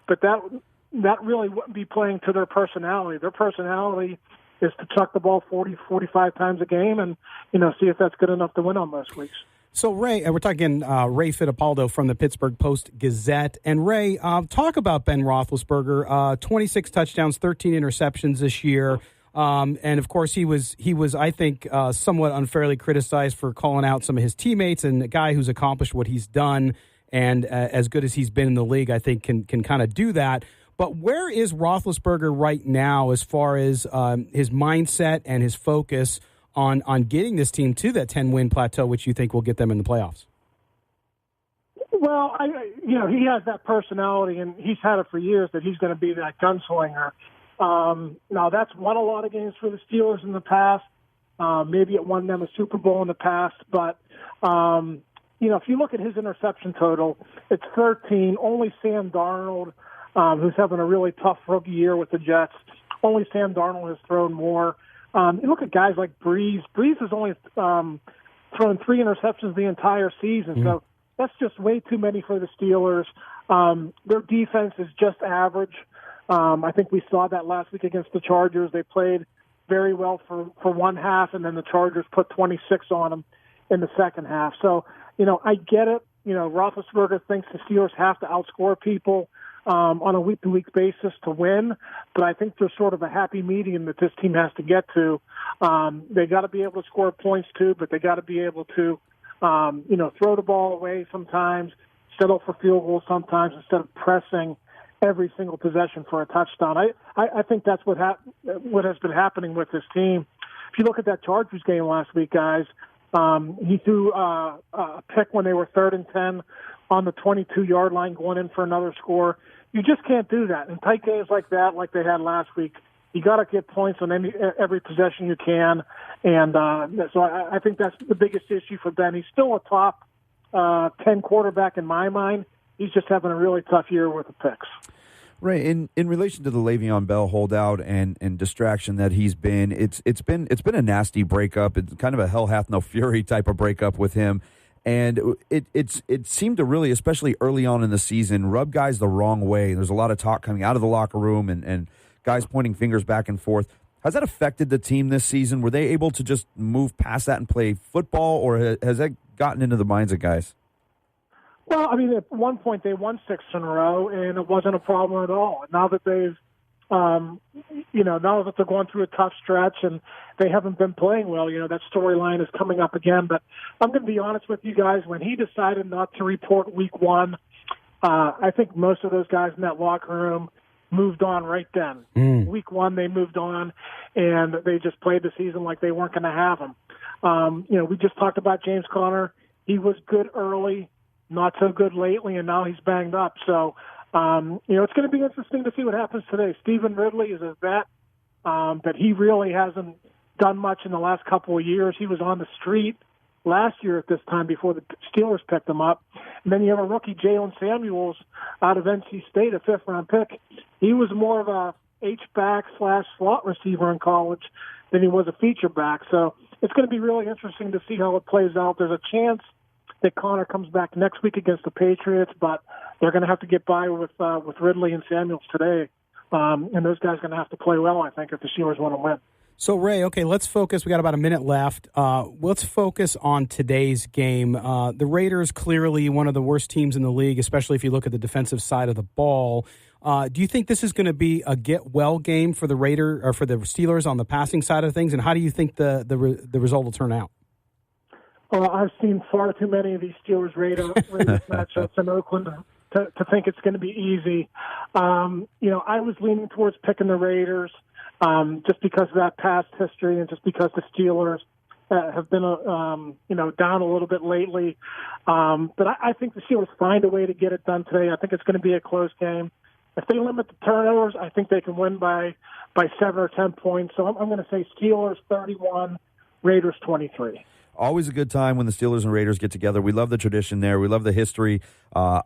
But that really wouldn't be playing to their personality. Their personality is to chuck the ball 40, 45 times a game and see if that's good enough to win on most weeks. So, Ray, we're talking Ray Fittipaldo from the Pittsburgh Post-Gazette. And, Ray, talk about Ben Roethlisberger. 26 touchdowns, 13 interceptions this year. And, of course, he was I think, somewhat unfairly criticized for calling out some of his teammates, and a guy who's accomplished what he's done and as good as he's been in the league, I think, can kind of do that. But where is Roethlisberger right now as far as his mindset and his focus on getting this team to that 10-win plateau, which you think will get them in the playoffs? Well, he has that personality, and he's had it for years that he's going to be that gunslinger. Now, that's won a lot of games for the Steelers in the past. Maybe it won them a Super Bowl in the past. But, if you look at his interception total, it's 13. Only Sam Darnold, who's having a really tough rookie year with the Jets, only Sam Darnold has thrown more. You look at guys like Breeze. Breeze has only thrown 3 interceptions the entire season, so that's just way too many for the Steelers. Their defense is just average. I think we saw that last week against the Chargers. They played very well for one half, and then the Chargers put 26 on them in the second half. So, I get it. Roethlisberger thinks the Steelers have to outscore people. on a week-to-week basis to win, but I think there's sort of a happy medium that this team has to get to. They got to be able to score points too, but they got to be able to, throw the ball away sometimes, settle for field goals sometimes instead of pressing every single possession for a touchdown. I think that's what has been happening with this team. If you look at that Chargers game last week, guys, he threw a pick when they were 3rd and 10 on the 22-yard line going in for another score. You just can't do that. In tight games like that, like they had last week, you got to get points on every possession you can. And so I think that's the biggest issue for Ben. He's still a top 10 quarterback in my mind. He's just having a really tough year with the picks. Ray, in relation to the Le'Veon Bell holdout and distraction that he's been, it's been a nasty breakup. It's kind of a hell hath no fury type of breakup with him. And it seemed to really, especially early on in the season, rub guys the wrong way. There's a lot of talk coming out of the locker room and guys pointing fingers back and forth. Has that affected the team this season? Were they able to just move past that and play football, or has that gotten into the minds of guys? Well, I mean, at one point they won 6 in a row, and it wasn't a problem at all. Now that they've, now that they're going through a tough stretch and they haven't been playing well, that storyline is coming up again. But I'm going to be honest with you guys. When he decided not to report week 1, I think most of those guys in that locker room moved on right then. Week 1, they moved on, and they just played the season like they weren't going to have him. We just talked about James Conner. He was good early, not so good lately, and now he's banged up. So, it's going to be interesting to see what happens today. Stephen Ridley is a vet, but he really hasn't done much in the last couple of years. He was on the street last year at this time before the Steelers picked him up. And then you have a rookie, Jalen Samuels, out of NC State, a 5th-round pick. He was more of a H-back / slot receiver in college than he was a feature back. So it's going to be really interesting to see how it plays out. There's a chance that Connor comes back next week against the Patriots, but they're going to have to get by with Ridley and Samuels today. And those guys are going to have to play well, I think, if the Steelers want to win. So, Ray, okay, let's focus. We got about a minute left. Let's focus on today's game. The Raiders, clearly one of the worst teams in the league, especially if you look at the defensive side of the ball. Do you think this is going to be a get-well game for the for the Steelers on the passing side of things? And how do you think the result will turn out? I've seen far too many of these Steelers-Raiders matchups in Oakland to think it's going to be easy. I was leaning towards picking the Raiders just because of that past history and just because the Steelers have been, down a little bit lately. But I think the Steelers find a way to get it done today. I think it's going to be a close game. If they limit the turnovers, I think they can win by 7 or 10 points. So I'm going to say Steelers 31, Raiders 23. Always a good time when the Steelers and Raiders get together. We love the tradition there. We love the history. I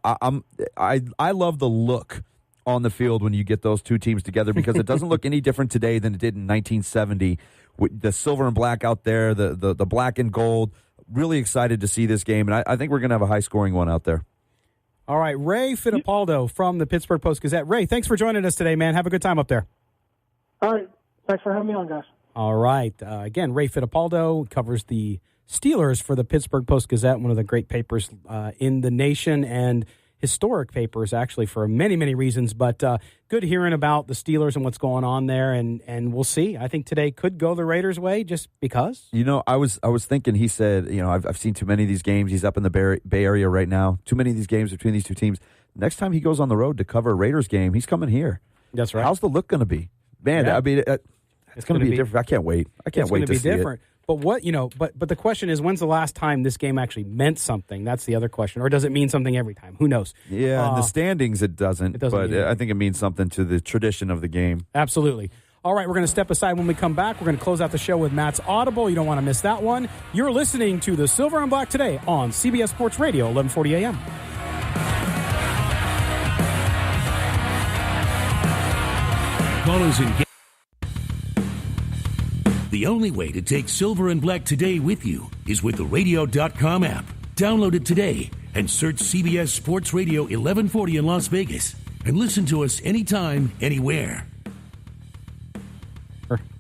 love the look on the field when you get those two teams together because it doesn't look any different today than it did in 1970. With the silver and black out there, the black and gold. Really excited to see this game, and I think we're going to have a high-scoring one out there. All right, Ray Fittipaldo from the Pittsburgh Post-Gazette. Ray, thanks for joining us today, man. Have a good time up there. All right. Thanks for having me on, guys. All right. Again, Ray Fittipaldo covers the Steelers for the Pittsburgh Post-Gazette, one of the great papers in the nation and historic papers, actually, for many, many reasons. But good hearing about the Steelers and what's going on there, and we'll see. I think today could go the Raiders' way just because. I was thinking, he said, I've seen too many of these games. He's up in the Bay Area right now. Too many of these games between these two teams. Next time he goes on the road to cover a Raiders game, he's coming here. That's right. How's the look going to be? Man, yeah. I mean, it's going to be different. I can't wait. I can't wait to see it. It's going to be different. But but the question is, when's the last time this game actually meant something? That's the other question. Or does it mean something every time? Who knows? Yeah, in the standings it doesn't but I think it means something to the tradition of the game. Absolutely. All right, we're going to step aside when we come back. We're going to close out the show with Matt's Audible. You don't want to miss that one. You're listening to the Silver and Black today on CBS Sports Radio, 1140 a.m. Callers and the only way to take Silver and Black today with you is with the radio.com app. Download it today and search CBS Sports Radio 1140 in Las Vegas and listen to us anytime, anywhere.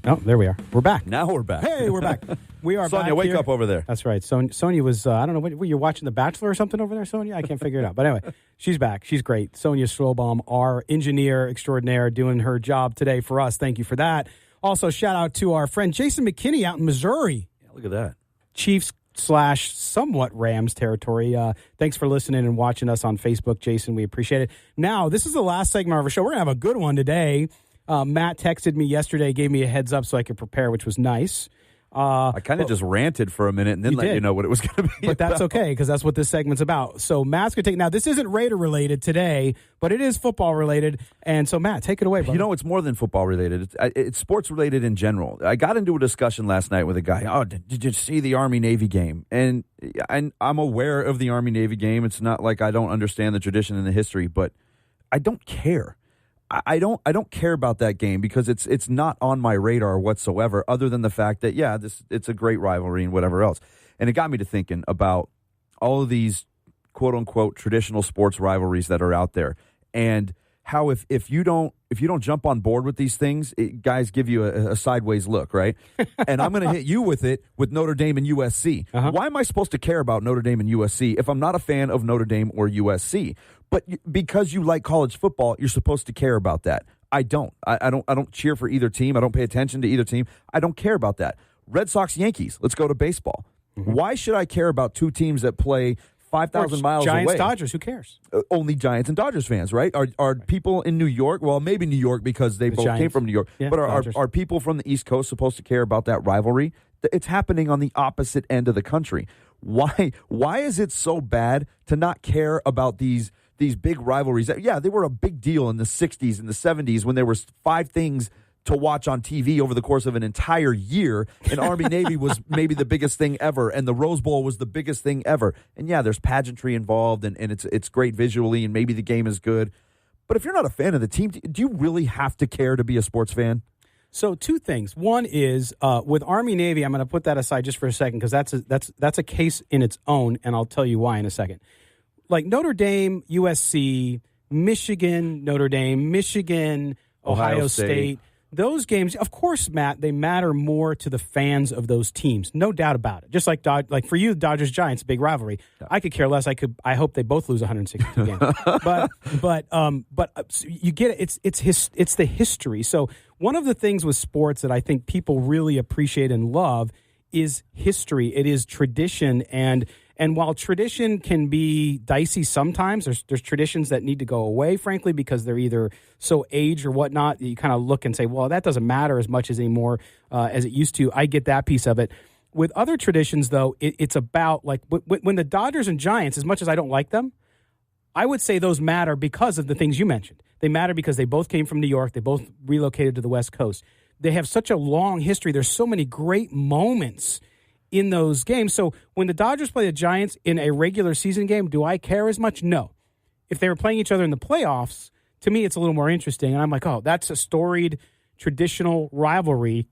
Oh, there we are. We're back. Now we're back. Hey, we're back. We are Sonia, back wake here. up over there. That's right. Sonia was, I don't know, were you watching The Bachelor or something over there, Sonia? I can't figure it out. But anyway, she's back. She's great. Sonia Schrobaum, our engineer extraordinaire, doing her job today for us. Thank you for that. Also, shout out to our friend Jason McKinney out in Missouri. Yeah, look at that. Chiefs/somewhat Rams territory. Thanks for listening and watching us on Facebook, Jason. We appreciate it. Now, this is the last segment of our show. We're going to have a good one today. Matt texted me yesterday, gave me a heads up so I could prepare, which was nice. I kind of just ranted for a minute and then let you know what it was going to be. But that's okay, because that's what this segment's about. So Matt's going to take... Now, this isn't Raider related today, but it is football related. And so, Matt, take it away, buddy. You know, it's more than football related. It's sports related in general. I got into a discussion last night with a guy. Oh, did you see the Army-Navy game? And I'm aware of the Army-Navy game. It's not like I don't understand the tradition and the history, but I don't care. I don't care about that game because it's not on my radar whatsoever, other than the fact that, it's a great rivalry and whatever else. And it got me to thinking about all of these quote-unquote traditional sports rivalries that are out there, and how if you don't jump on board with these things, guys give you a sideways look, right? And I'm going to hit you with it with Notre Dame and USC. Uh-huh. Why am I supposed to care about Notre Dame and USC if I'm not a fan of Notre Dame or USC? But because you like college football, you're supposed to care about that. I don't. I don't cheer for either team. I don't pay attention to either team. I don't care about that. Red Sox, Yankees. Let's go to baseball. Mm-hmm. Why should I care about two teams that play 5,000 miles Giants, away? Dodgers, who cares? Only Giants and Dodgers fans, right? Are people in New York, well, maybe New York because they both came from New York, but are people from the East Coast supposed to care about that rivalry? It's happening on the opposite end of the country. Why is it so bad to not care about these big rivalries? Yeah, they were a big deal in the 60s and the 70s when there was 5 things to watch on TV over the course of an entire year, and Army-Navy was maybe the biggest thing ever, and the Rose Bowl was the biggest thing ever. And yeah, there's pageantry involved, and it's great visually, and maybe the game is good. But if you're not a fan of the team, do you really have to care to be a sports fan? So 2 things. One is with Army-Navy, I'm going to put that aside just for a second because that's a case in its own, and I'll tell you why in a second. Like Notre Dame, USC, Michigan, Notre Dame, Michigan, Ohio State. Those games, of course, Matt, they matter more to the fans of those teams, no doubt about it. Just like for you, Dodgers Giants, big rivalry. Yeah. I could care less. I hope they both lose 162 games. But you get it. It's the history. So one of the things with sports that I think people really appreciate and love is history. It is tradition, and while tradition can be dicey sometimes, there's traditions that need to go away, frankly, because they're either so aged or whatnot. You kind of look and say, well, that doesn't matter as much as anymore as it used to. I get that piece of it. With other traditions, though, it's about, like, when the Dodgers and Giants, as much as I don't like them, I would say those matter because of the things you mentioned. They matter because they both came from New York. They both relocated to the West Coast. They have such a long history. There's so many great moments in those games. So when the Dodgers play the Giants in a regular season game, do I care as much? No. If they were playing each other in the playoffs, to me, it's a little more interesting. And I'm like, oh, that's a storied, traditional rivalry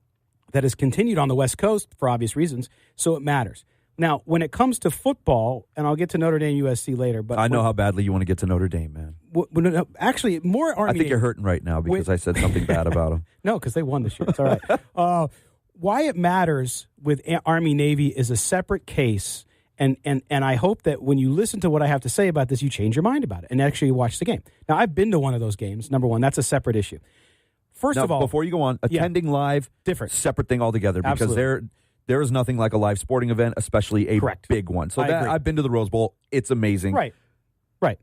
that has continued on the West Coast for obvious reasons. So it matters. Now, when it comes to football, and I'll get to Notre Dame USC later, but I know how badly you want to get to Notre Dame, man. Actually, more Army. I think you're hurting right now because I said something bad about them. No, because they won this year. It's all right. Why it matters with Army-Navy is a separate case, and I hope that when you listen to what I have to say about this, you change your mind about it and actually watch the game. Now, I've been to one of those games, number one. That's a separate issue. First of all, before you go on, attending live, different, separate thing altogether, because Absolutely. there is nothing like a live sporting event, especially a big one. So I've been to the Rose Bowl. It's amazing. Right.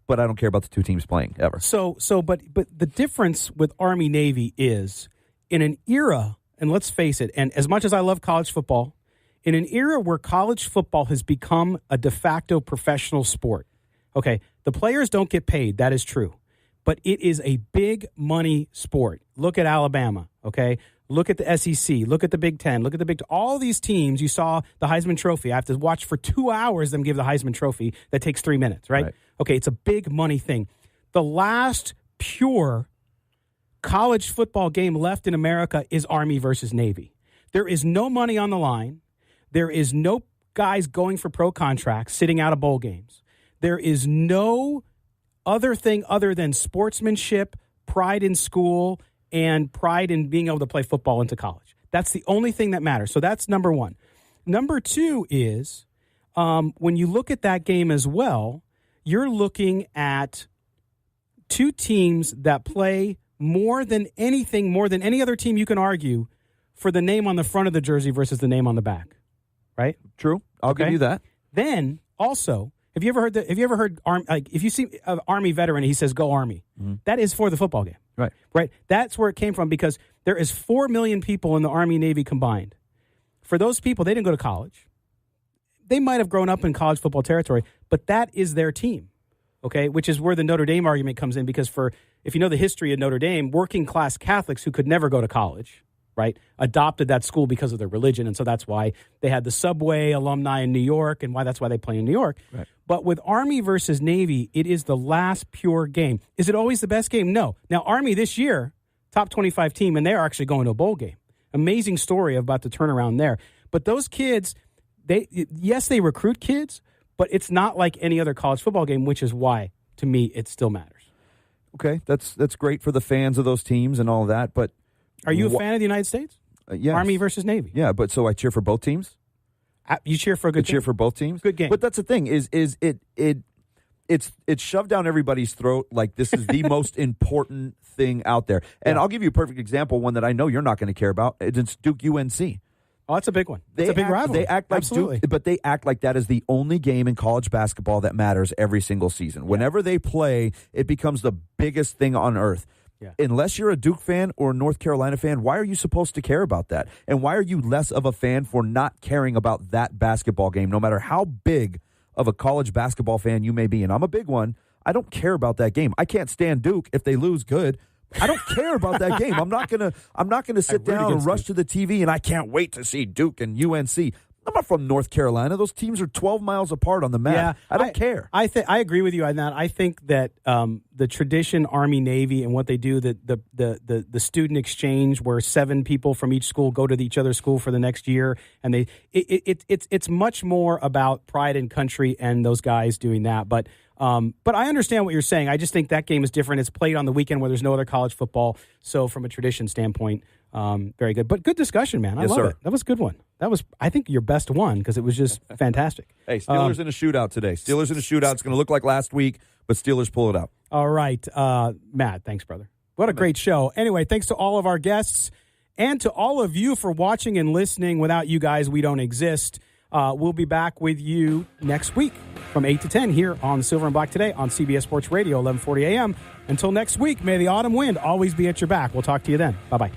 But I don't care about the 2 teams playing ever. But the difference with Army-Navy is in an era, and let's face it, and as much as I love college football, in an era where college football has become a de facto professional sport, okay, the players don't get paid. That is true. But it is a big money sport. Look at Alabama, okay? Look at the SEC. Look at the Big Ten. Look at the Big... All these teams, you saw the Heisman Trophy. I have to watch for 2 hours them give the Heisman Trophy. That takes 3 minutes, right? Okay, it's a big money thing. The last pure college football game left in America is Army versus Navy. There is no money on the line. There is no guys going for pro contracts, sitting out of bowl games. There is no other thing other than sportsmanship, pride in school, and pride in being able to play football into college. That's the only thing that matters. So that's number one. Number two is when you look at that game as well, you're looking at two teams that play more than any other team you can argue for the name on the front of the jersey versus the name on the back. Right? True. I'll give you that. Then also, have you ever heard if you see an Army veteran and he says "Go Army," that is for the football game. Right. That's where it came from because there is 4 million people in the Army Navy combined. For those people, they didn't go to college. They might have grown up in college football territory, but that is their team. Okay, which is where the Notre Dame argument comes in because if you know the history of Notre Dame, working class Catholics who could never go to college, right, adopted that school because of their religion, and so that's why they had the Subway alumni in New York, and that's why they play in New York. Right. But with Army versus Navy, it is the last pure game. Is it always the best game? No. Now, Army this year, top 25 team, and they're actually going to a bowl game. Amazing story about the turnaround there. But those kids, they recruit kids, but it's not like any other college football game, which is why, to me, it still matters. Okay, that's great for the fans of those teams and all of that, but are you a fan of the United States? Yes. Army versus Navy. Yeah, but so I cheer for both teams? You cheer for a good game? Cheer for both teams? Good game. But that's the thing, it's shoved down everybody's throat like this is the most important thing out there. And I'll give you a perfect example, one that I know you're not going to care about. It's Duke UNC. Oh, that's a big one. It's a big rivalry. They act like Absolutely. Duke, but they act like that is the only game in college basketball that matters every single season. Whenever they play, it becomes the biggest thing on earth. Yeah. Unless you're a Duke fan or a North Carolina fan, why are you supposed to care about that? And why are you less of a fan for not caring about that basketball game, no matter how big of a college basketball fan you may be? And I'm a big one. I don't care about that game. I can't stand Duke. If they lose, good. I don't care about that game. I'm not gonna sit down and rush to the TV and I can't wait to see Duke and UNC. I'm not from North Carolina. Those teams are 12 miles apart on the map. Yeah, I don't care. I agree with you on that. I think that the tradition Army Navy and what they do, the student exchange where 7 people from each school go to each other's school for the next year, and it's much more about pride and country and those guys doing that. But I understand what you're saying. I just think that game is different. It's played on the weekend where there's no other college football. So from a tradition standpoint, very good. But good discussion, man. I love it. That was a good one. That was, I think, your best one because it was just fantastic. Hey, Steelers in a shootout today. Steelers in a shootout. It's going to look like last week, but Steelers pull it out. All right. Matt, thanks, brother. What a great show. Anyway, thanks to all of our guests and to all of you for watching and listening. Without you guys, we don't exist. We'll be back with you next week from 8 to 10 here on Silver and Black Today on CBS Sports Radio, 1140 a.m. Until next week, may the autumn wind always be at your back. We'll talk to you then. Bye-bye.